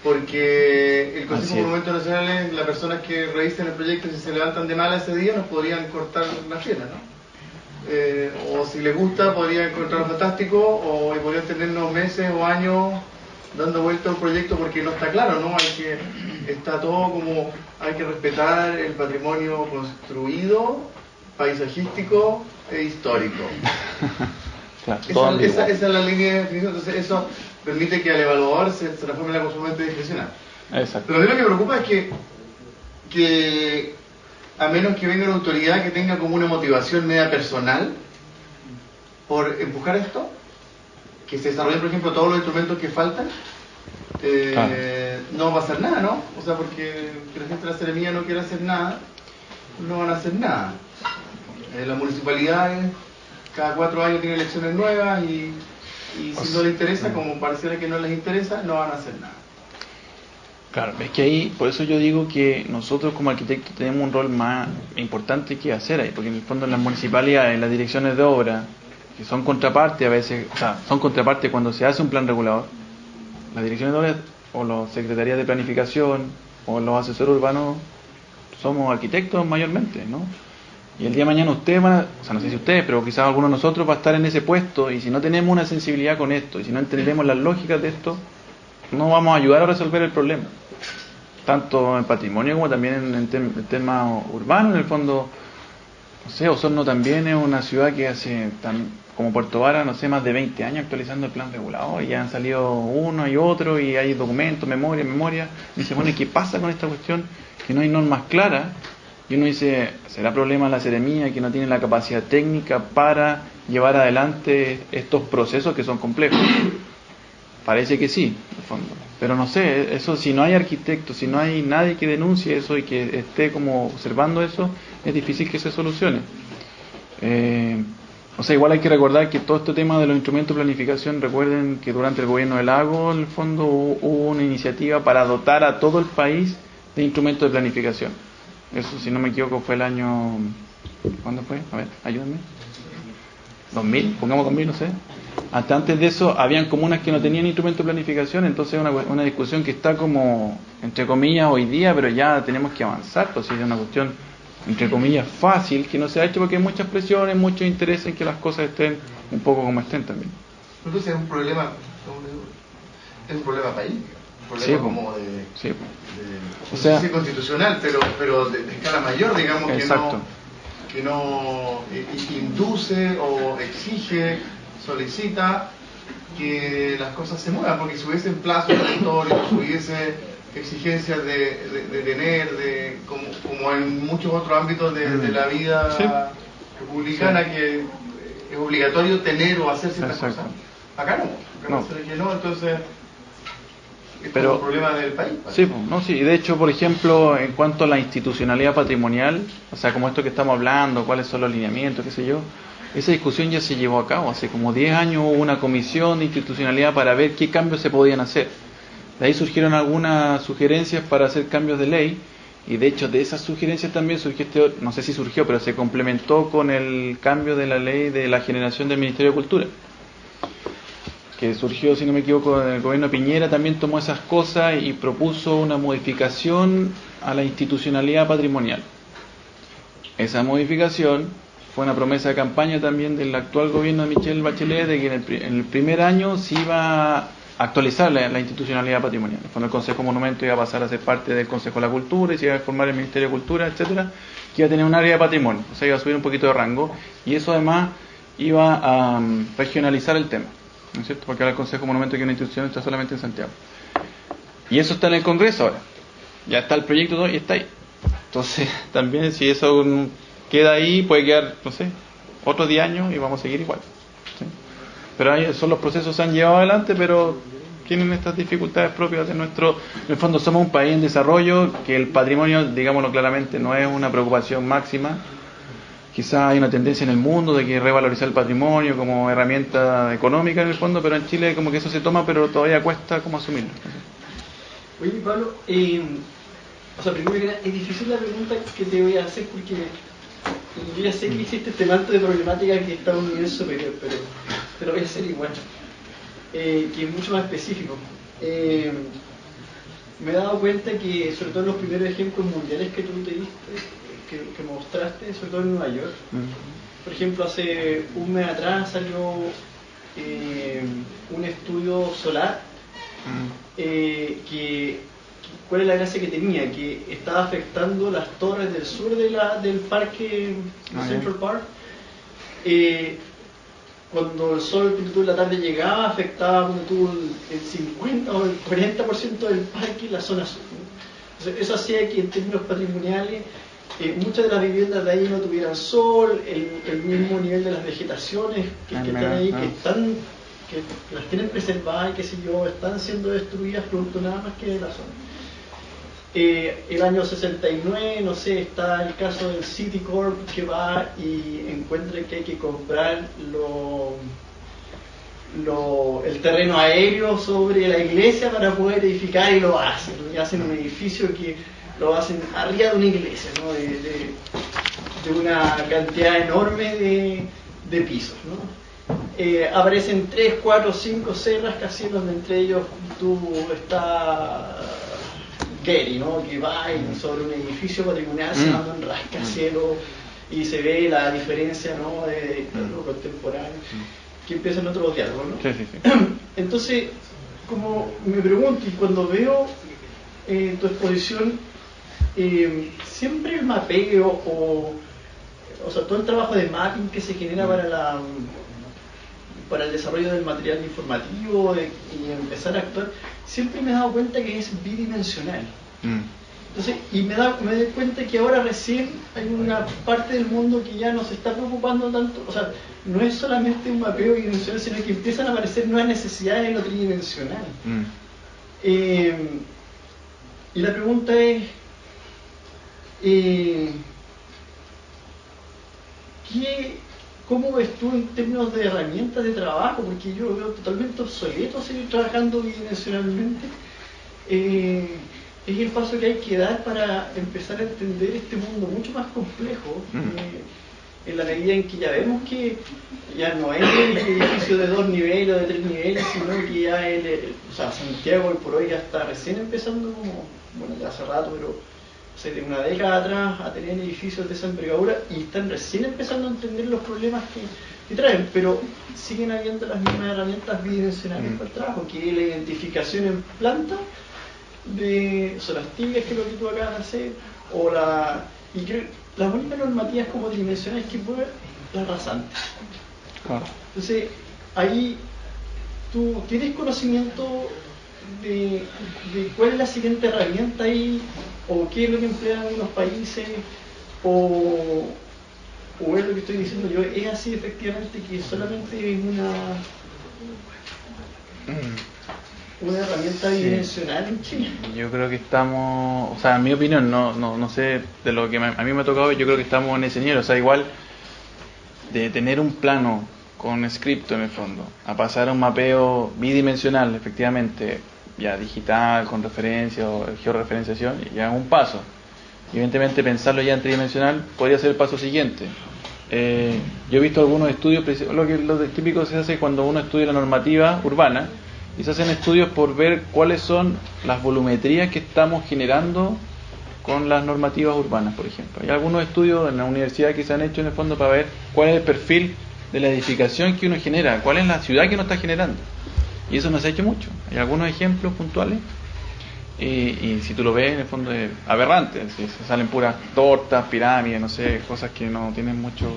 [SPEAKER 1] porque el Consejo de Monumentos Nacionales, las personas que revisen el proyecto, si se levantan de mala ese día, nos podrían cortar las piernas, ¿no? O si les gusta, podrían encontrarlo fantástico, o podrían tenernos meses o años dando vuelta a un proyecto porque no está claro, ¿no? Está todo como, hay que respetar el patrimonio construido, paisajístico e histórico.
[SPEAKER 2] Claro,
[SPEAKER 1] esa es la línea de definición, entonces eso permite que al evaluador se transforme en la consumante discrecional.
[SPEAKER 2] Exacto.
[SPEAKER 1] Pero a mí lo que me preocupa es que a menos que venga una autoridad que tenga como una motivación media personal por empujar esto, que se desarrollen, por ejemplo, todos los instrumentos que faltan, no va a hacer nada, ¿no? O sea, porque la gente de la Seremía no quiere hacer nada, no van a hacer nada. Las municipalidades cada 4 años tienen elecciones nuevas y si no les interesa, como pareciera que no les interesa, no van a hacer nada.
[SPEAKER 2] Claro, es que ahí, por eso yo digo que nosotros como arquitectos tenemos un rol más importante que hacer ahí, porque en el fondo en las municipalidades, en las direcciones de obra, que son contraparte a veces, o sea, son contraparte cuando se hace un plan regulador, las direcciones de obra o las secretarías de planificación o los asesores urbanos somos arquitectos mayormente, ¿no? Y el día de mañana ustedes van a, o sea, no sé si ustedes, pero quizás alguno de nosotros va a estar en ese puesto, y si no tenemos una sensibilidad con esto, y si no entendemos las lógicas de esto, no vamos a ayudar a resolver el problema, tanto en patrimonio como también en temas urbanos. En el fondo, no sé, Osorno también es una ciudad que hace, como Puerto Vara, no sé, más de 20 años actualizando el plan regulador, y ya han salido uno y otro, y hay documentos, memoria, y dice, bueno, ¿y qué pasa con esta cuestión? Que no hay normas claras, y uno dice, ¿será problema la Seremía que no tiene la capacidad técnica para llevar adelante estos procesos que son complejos? Parece que sí, en el fondo. Pero no sé, eso, si no hay arquitectos, si no hay nadie que denuncie eso y que esté como observando eso, es difícil que se solucione. O sea, igual hay que recordar que todo este tema de los instrumentos de planificación, recuerden que durante el gobierno de Lago, en el fondo, hubo una iniciativa para dotar a todo el país de instrumentos de planificación. Eso, si no me equivoco, fue el año... ¿Cuándo fue? A ver, ayúdenme. 2000, pongamos 2000, no sé. Hasta antes de eso, habían comunas que no tenían instrumento de planificación, entonces es una discusión que está como, entre comillas, hoy día, pero ya tenemos que avanzar, pues es una cuestión, entre comillas, fácil, que no se ha hecho porque hay muchas presiones, mucho interés en que las cosas estén un poco como estén también.
[SPEAKER 1] Entonces es un problema país, un problema
[SPEAKER 2] sí,
[SPEAKER 1] como
[SPEAKER 2] o sea,
[SPEAKER 1] constitucional, pero de escala mayor, digamos,
[SPEAKER 2] exacto.
[SPEAKER 1] que no induce o exige, solicita que las cosas se muevan, porque si hubiesen plazos históricos, si hubiese exigencias de tener, como en muchos otros ámbitos de la vida republicana, que es obligatorio tener o hacer ciertas cosas. Acá no, entonces es un problema del país.
[SPEAKER 2] Sí, sí, de hecho, por ejemplo, en cuanto a la institucionalidad patrimonial, o sea, como esto que estamos hablando, cuáles son los lineamientos, qué sé yo, esa discusión ya se llevó a cabo. Hace como 10 años hubo una comisión de institucionalidad para ver qué cambios se podían hacer. De ahí surgieron algunas sugerencias para hacer cambios de ley, y de hecho de esas sugerencias también surgió, no sé si surgió, pero se complementó con el cambio de la ley de la generación del Ministerio de Cultura, que surgió, si no me equivoco, en el gobierno Piñera. También tomó esas cosas y propuso una modificación a la institucionalidad patrimonial. Esa modificación fue una promesa de campaña también del actual gobierno de Michelle Bachelet, de que en el primer año se iba a actualizar la institucionalidad patrimonial. Cuando el Consejo Monumento iba a pasar a ser parte del Consejo de la Cultura y se iba a formar el Ministerio de Cultura, etcétera, que iba a tener un área de patrimonio, o sea, iba a subir un poquito de rango, y eso además iba a regionalizar el tema, ¿no es cierto? Porque ahora el Consejo Monumento, que es una institución, está solamente en Santiago. Y eso está en el Congreso ahora. Ya está el proyecto todo y está ahí. Entonces, también si eso queda ahí, puede quedar, no sé, otros 10 años y vamos a seguir igual. ¿Sí? Pero ahí son los procesos se han llevado adelante, pero tienen estas dificultades propias de nuestro... En el fondo somos un país en desarrollo, que el patrimonio, digámoslo claramente, no es una preocupación máxima, quizás hay una tendencia en el mundo de que revalorizar el patrimonio como herramienta económica en el fondo, pero en Chile como que eso se toma, pero todavía cuesta como asumirlo.
[SPEAKER 3] Oye, Pablo, o sea, primero que nada, es difícil la pregunta que te voy a hacer porque yo ya sé que existe este manto de problemática que está a un nivel superior, pero te lo voy a hacer igual, que es mucho más específico. Me he dado cuenta que, sobre todo en los primeros ejemplos mundiales que tú te diste, que mostraste, sobre todo en Nueva York, por ejemplo, hace un mes atrás salió un estudio solar ¿cuál es la gracia que tenía? Que estaba afectando las torres del sur del parque Central Park. Cuando el sol de la tarde llegaba, afectaba el 50 o el 40% del parque y la zona sur. Entonces, eso hacía que en términos patrimoniales muchas de las viviendas de ahí no tuvieran sol, el mismo nivel de las vegetaciones que están ahí, que las tienen preservadas y qué sé yo, están siendo destruidas producto nada más que de la zona. El año 69, no sé, está el caso del Citicorp que va y encuentra que hay que comprar el terreno aéreo sobre la iglesia para poder edificar, y lo hacen. Y hacen un edificio que lo hacen arriba de una iglesia, ¿no? de una cantidad enorme de pisos, ¿no? Aparecen 3, 4, 5, 6 rascacielos, entre ellos está Getty, ¿no? Que va y sobre un edificio patrimonial se manda un rascacielos y se ve la diferencia, ¿no? de lo contemporáneo, que empiezan otros diálogos, ¿no?
[SPEAKER 2] Sí.
[SPEAKER 3] Entonces, como me pregunto, y cuando veo tu exposición, siempre el mapeo o sea, todo el trabajo de mapping que se genera para el desarrollo del material informativo y empezar a actuar, siempre me he dado cuenta que es bidimensional. Entonces, y me doy cuenta que ahora recién hay una parte del mundo que ya no se está preocupando tanto, o sea, no es solamente un mapeo bidimensional, sino que empiezan a aparecer nuevas necesidades en lo tridimensional. Y la pregunta es, ¿cómo ves tú en términos de herramientas de trabajo? Porque yo lo veo totalmente obsoleto seguir trabajando bidimensionalmente. Es el paso que hay que dar para empezar a entender este mundo mucho más complejo, en la medida en que ya vemos que ya no es el edificio de 2 niveles o de 3 niveles, sino que ya Santiago hoy por hoy ya está recién empezando, ya hace rato, pero de una década atrás, a tener edificios de esa envergadura, y están recién empezando a entender los problemas que traen, pero siguen habiendo las mismas herramientas bidimensionales para el trabajo, que es la identificación en planta de zonas tibias, que es lo que tú acabas de hacer, y creo las únicas normativas como tridimensionales que puede las rasantes. Entonces, ahí tú tienes conocimiento de cuál es la siguiente herramienta ahí, o qué es lo que emplean algunos países, o es lo que estoy diciendo yo, es así efectivamente, que solamente es una herramienta bidimensional en Chile.
[SPEAKER 2] Yo creo que estamos, o sea, en mi opinión, no sé, de lo que a mí me ha tocado, yo creo que estamos en ese nivel, o sea, igual de tener un plano con script en el fondo, a pasar a un mapeo bidimensional, efectivamente, ya digital, con referencia o georreferenciación, ya es un paso. Y evidentemente pensarlo ya en tridimensional podría ser el paso siguiente. Yo he visto algunos estudios, lo típico se hace cuando uno estudia la normativa urbana, y se hacen estudios por ver cuáles son las volumetrías que estamos generando con las normativas urbanas, por ejemplo. Hay algunos estudios en la universidad que se han hecho en el fondo para ver cuál es el perfil de la edificación que uno genera, cuál es la ciudad que uno está generando. Y eso no se ha hecho mucho. Hay algunos ejemplos puntuales y si tú lo ves, en el fondo es aberrante. Se salen puras tortas, pirámides, no sé, cosas que no tienen mucho.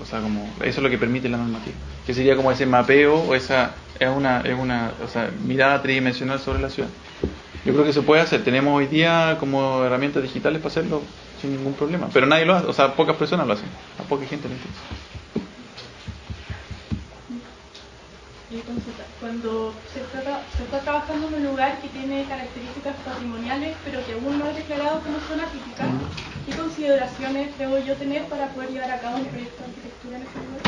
[SPEAKER 2] O sea, como eso es lo que permite la normativa. Que sería como ese mapeo o esa es una mirada tridimensional sobre la ciudad. Yo creo que se puede hacer. Tenemos hoy día como herramientas digitales para hacerlo sin ningún problema. Pero nadie lo hace, o sea, pocas personas lo hacen. A poca gente lo hace.
[SPEAKER 4] Consulta.
[SPEAKER 6] cuando se está trabajando en un lugar que tiene características patrimoniales, pero que aún no es declarado como zona típica, ¿qué consideraciones debo yo tener para poder llevar a cabo un proyecto de arquitectura en ese lugar?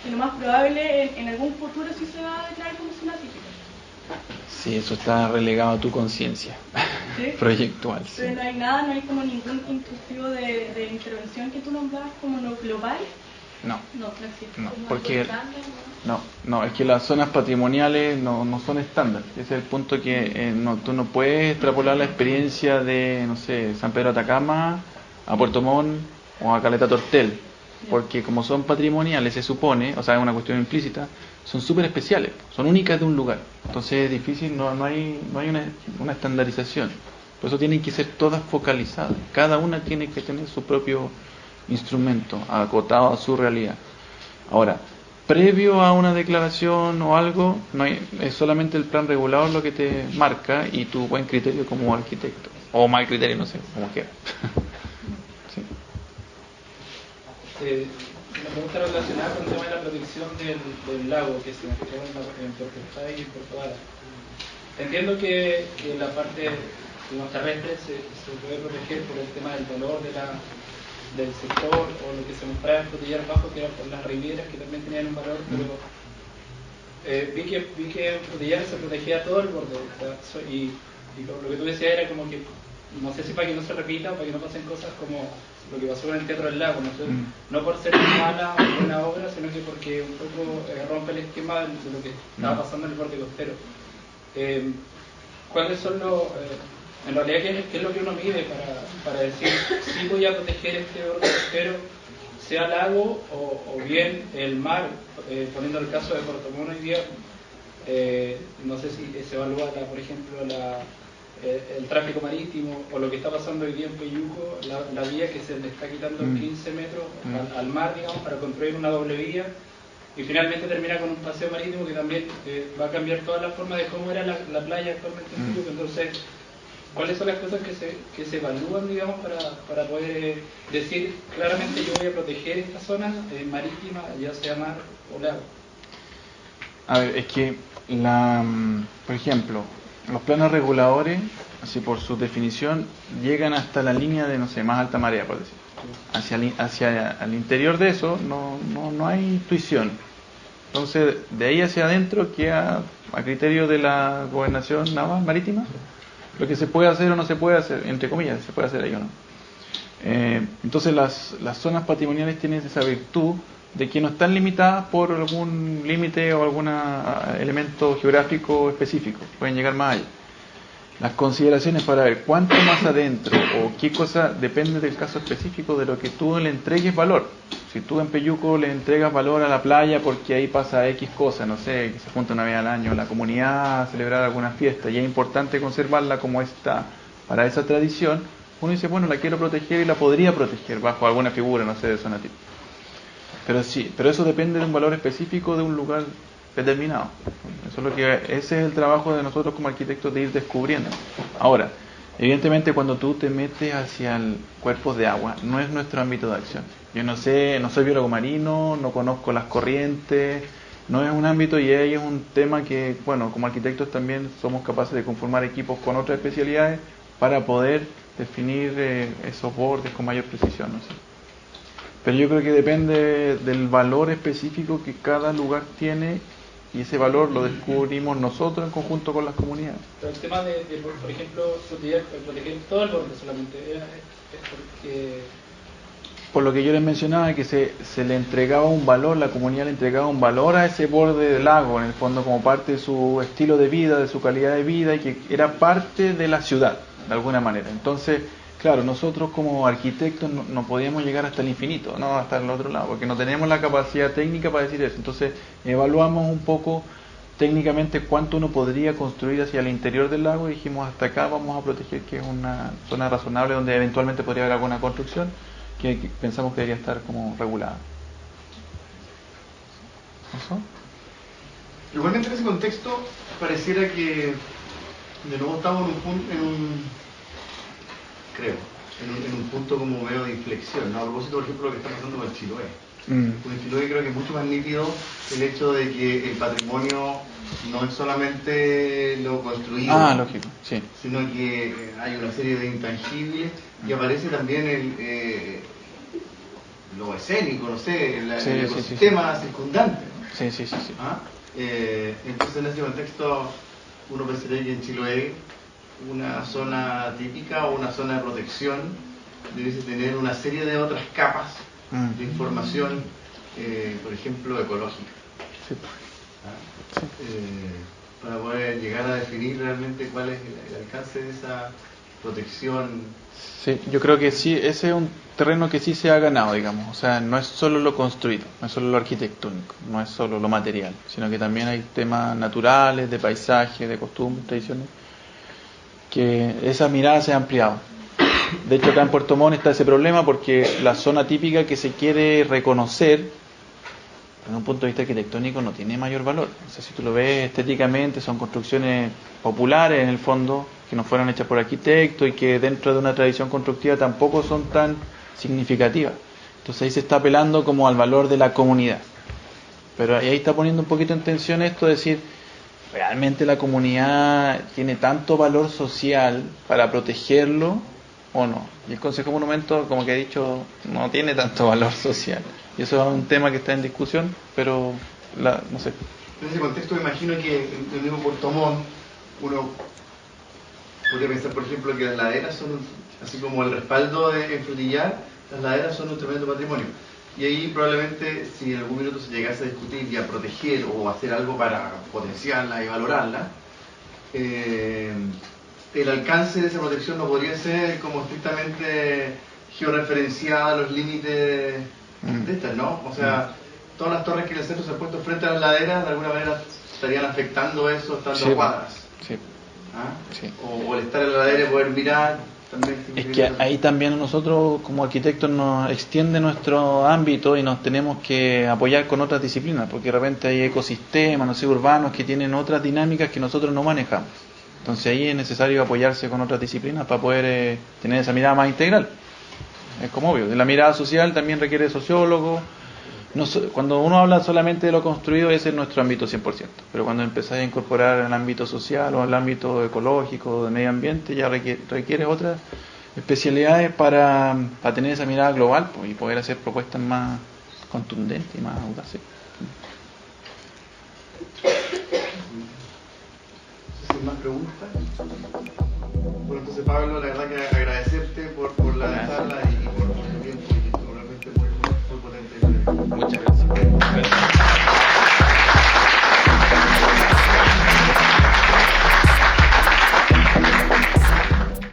[SPEAKER 6] Que lo más probable en algún futuro sí se va a declarar como zona típica.
[SPEAKER 2] Sí, eso está relegado a tu conciencia.
[SPEAKER 6] ¿Sí?
[SPEAKER 2] Proyectual. Sí.
[SPEAKER 6] Pero no hay nada, no hay como ningún instructivo de intervención que tú nombrabas como no global.
[SPEAKER 2] No.
[SPEAKER 6] No existe.
[SPEAKER 2] No, porque no, es que las zonas patrimoniales no son estándar. Ese es el punto que tú no puedes extrapolar la experiencia de, no sé, San Pedro de Atacama a Puerto Montt o a Caleta Tortel, porque como son patrimoniales se supone, o sea, es una cuestión implícita, son súper especiales, son únicas de un lugar. Entonces es difícil, no hay una estandarización. Por eso tienen que ser todas focalizadas. Cada una tiene que tener su propio instrumento acotado a su realidad. Ahora, previo a una declaración o algo, es solamente el plan regulador lo que te marca y tu buen criterio como arquitecto, o mal criterio, no sé, como quieras. Sí.
[SPEAKER 7] Una pregunta relacionada con el tema de la protección del lago que se encontró en Puerto Estado y en Puerto Vara. Entiendo que la parte terrestre se puede proteger por el tema del valor del sector o lo que se mostraba en Frutillar Bajo, que era por las rivieras que también tenían un valor, pero vi que en Frutillar se protegía todo el borde, o sea, y lo que tú decías era como que, no sé si para que no se repita, para que no pasen cosas como lo que pasó con el Teatro del Lago, no por ser mala o buena obra, sino que porque un poco rompe el esquema de lo que estaba pasando en el borde costero. ¿Cuáles son en realidad, ¿qué es lo que uno mide para decir si voy a proteger este borde costero, sea lago o bien el mar? Poniendo el caso de Puerto Montt hoy día, no sé si se evalúa, por ejemplo, el tráfico marítimo o lo que está pasando hoy día en Peyuco, la vía que se le está quitando 15 metros al mar, digamos, para construir una doble vía. Y finalmente termina con un paseo marítimo que también va a cambiar toda la forma de cómo era la playa actualmente en Peyuco. Entonces, ¿cuáles son las cosas que se evalúan, digamos, para poder decir claramente yo voy a proteger esta zona marítima, ya sea mar o lago?
[SPEAKER 2] A ver, es que por ejemplo, los planos reguladores, así por su definición, llegan hasta la línea de, no sé, más alta marea, por decir. Hacia el interior de eso no hay intuición. Entonces, de ahí hacia adentro queda a criterio de la gobernación naval marítima lo que se puede hacer o no se puede hacer, entre comillas, se puede hacer ahí o no. Entonces las zonas patrimoniales tienen esa virtud de que no están limitadas por algún límite o algún elemento geográfico específico, pueden llegar más allá. Las consideraciones para ver cuánto más adentro o qué cosa depende del caso específico de lo que tú le entregues valor. Si tú en Peyuco le entregas valor a la playa porque ahí pasa X cosa, no sé, que se junta una vez al año la comunidad a celebrar alguna fiesta y es importante conservarla como está para esa tradición, uno dice, bueno, la quiero proteger y la podría proteger bajo alguna figura, no sé, de zona tipo. Pero sí, pero eso depende de un valor específico de un lugar determinado. Ese es el trabajo de nosotros como arquitectos, de ir descubriendo. Ahora, evidentemente cuando tú te metes hacia el cuerpos de agua, no es nuestro ámbito de acción. Yo no soy biólogo marino, no conozco las corrientes, no es un ámbito y ahí es un tema que, bueno, como arquitectos también somos capaces de conformar equipos con otras especialidades para poder definir esos bordes con mayor precisión, no sé. Pero yo creo que depende del valor específico que cada lugar tiene y ese valor lo descubrimos nosotros en conjunto con las comunidades.
[SPEAKER 7] Pero el tema por ejemplo, proteger todo el borde solamente, es porque...
[SPEAKER 2] Por lo que yo les mencionaba, que se le entregaba un valor, la comunidad le entregaba un valor a ese borde del lago, en el fondo como parte de su estilo de vida, de su calidad de vida, y que era parte de la ciudad, de alguna manera. Entonces, claro, nosotros como arquitectos no podíamos llegar hasta el infinito, no hasta el otro lado, porque no tenemos la capacidad técnica para decir eso. Entonces, evaluamos un poco técnicamente cuánto uno podría construir hacia el interior del lago y dijimos, hasta acá vamos a proteger, que es una zona razonable donde eventualmente podría haber alguna construcción que pensamos que debería estar como regulada. ¿Eso?
[SPEAKER 1] Igualmente en ese contexto pareciera que de nuevo estamos en un punto como medio de inflexión, ¿no? A propósito, por ejemplo, lo que está pasando con Chiloé. Porque en Chiloé creo que es mucho más nítido el hecho de que el patrimonio no es solamente lo construido,
[SPEAKER 2] Lógico, sí.
[SPEAKER 1] sino que hay una serie de intangibles y aparece también lo escénico, no sé, el ecosistema circundante, ¿no?
[SPEAKER 2] Sí.
[SPEAKER 1] Entonces en ese contexto uno pensaría que en Chiloé una zona típica o una zona de protección debiese tener una serie de otras capas de información, por ejemplo, ecológica.
[SPEAKER 2] Sí.
[SPEAKER 1] Para poder llegar a definir realmente cuál es el alcance de esa protección.
[SPEAKER 2] Sí, yo creo que sí, ese es un terreno que sí se ha ganado, digamos. O sea, no es solo lo construido, no es solo lo arquitectónico, no es solo lo material, sino que también hay temas naturales, de paisaje, de costumbres, tradiciones, que esa mirada se ha ampliado. De hecho, acá en Puerto Montt está ese problema porque la zona típica que se quiere reconocer, desde un punto de vista arquitectónico, no tiene mayor valor. O sea, si tú lo ves estéticamente, son construcciones populares en el fondo, que no fueron hechas por arquitectos y que dentro de una tradición constructiva tampoco son tan significativas. Entonces ahí se está apelando como al valor de la comunidad. Pero ahí está poniendo un poquito en tensión esto de decir, ¿realmente la comunidad tiene tanto valor social para protegerlo o no? Y el Consejo Monumento, como que he dicho, no tiene tanto valor social. Y eso es un tema que está en discusión, pero no sé.
[SPEAKER 1] En ese contexto me imagino que en el mismo Puerto Montt uno podría pensar, por ejemplo, que las laderas son, así como el respaldo en Frutillar, las laderas son un tremendo patrimonio. Y ahí probablemente, si en algún minuto se llegase a discutir y a proteger o hacer algo para potenciarla y valorarla, el alcance de esa protección no podría ser como estrictamente georreferenciada a los límites de estas, ¿no? O sea, todas las torres que en el centro se han puesto frente a las laderas, de alguna manera estarían afectando eso estando a cuadras.
[SPEAKER 2] Sí.
[SPEAKER 1] ¿Ah?
[SPEAKER 2] Sí.
[SPEAKER 1] O el estar en la ladera y poder mirar también.
[SPEAKER 2] Es que ahí también nosotros como arquitectos nos extiende nuestro ámbito y nos tenemos que apoyar con otras disciplinas, porque de repente hay ecosistemas, no sé, urbanos que tienen otras dinámicas que nosotros no manejamos. Entonces ahí es necesario apoyarse con otras disciplinas para poder tener esa mirada más integral. Es como obvio. La mirada social también requiere sociólogos. Cuando uno habla solamente de lo construido, ese es nuestro ámbito 100%. Pero cuando empezáis a incorporar el ámbito social o el ámbito ecológico, de medio ambiente, ya requiere otras especialidades para tener esa mirada global, pues, y poder hacer propuestas más contundentes y más audaces.
[SPEAKER 1] ¿Sin más preguntas? Bueno, entonces Pablo, la verdad que agradecerte por la charla.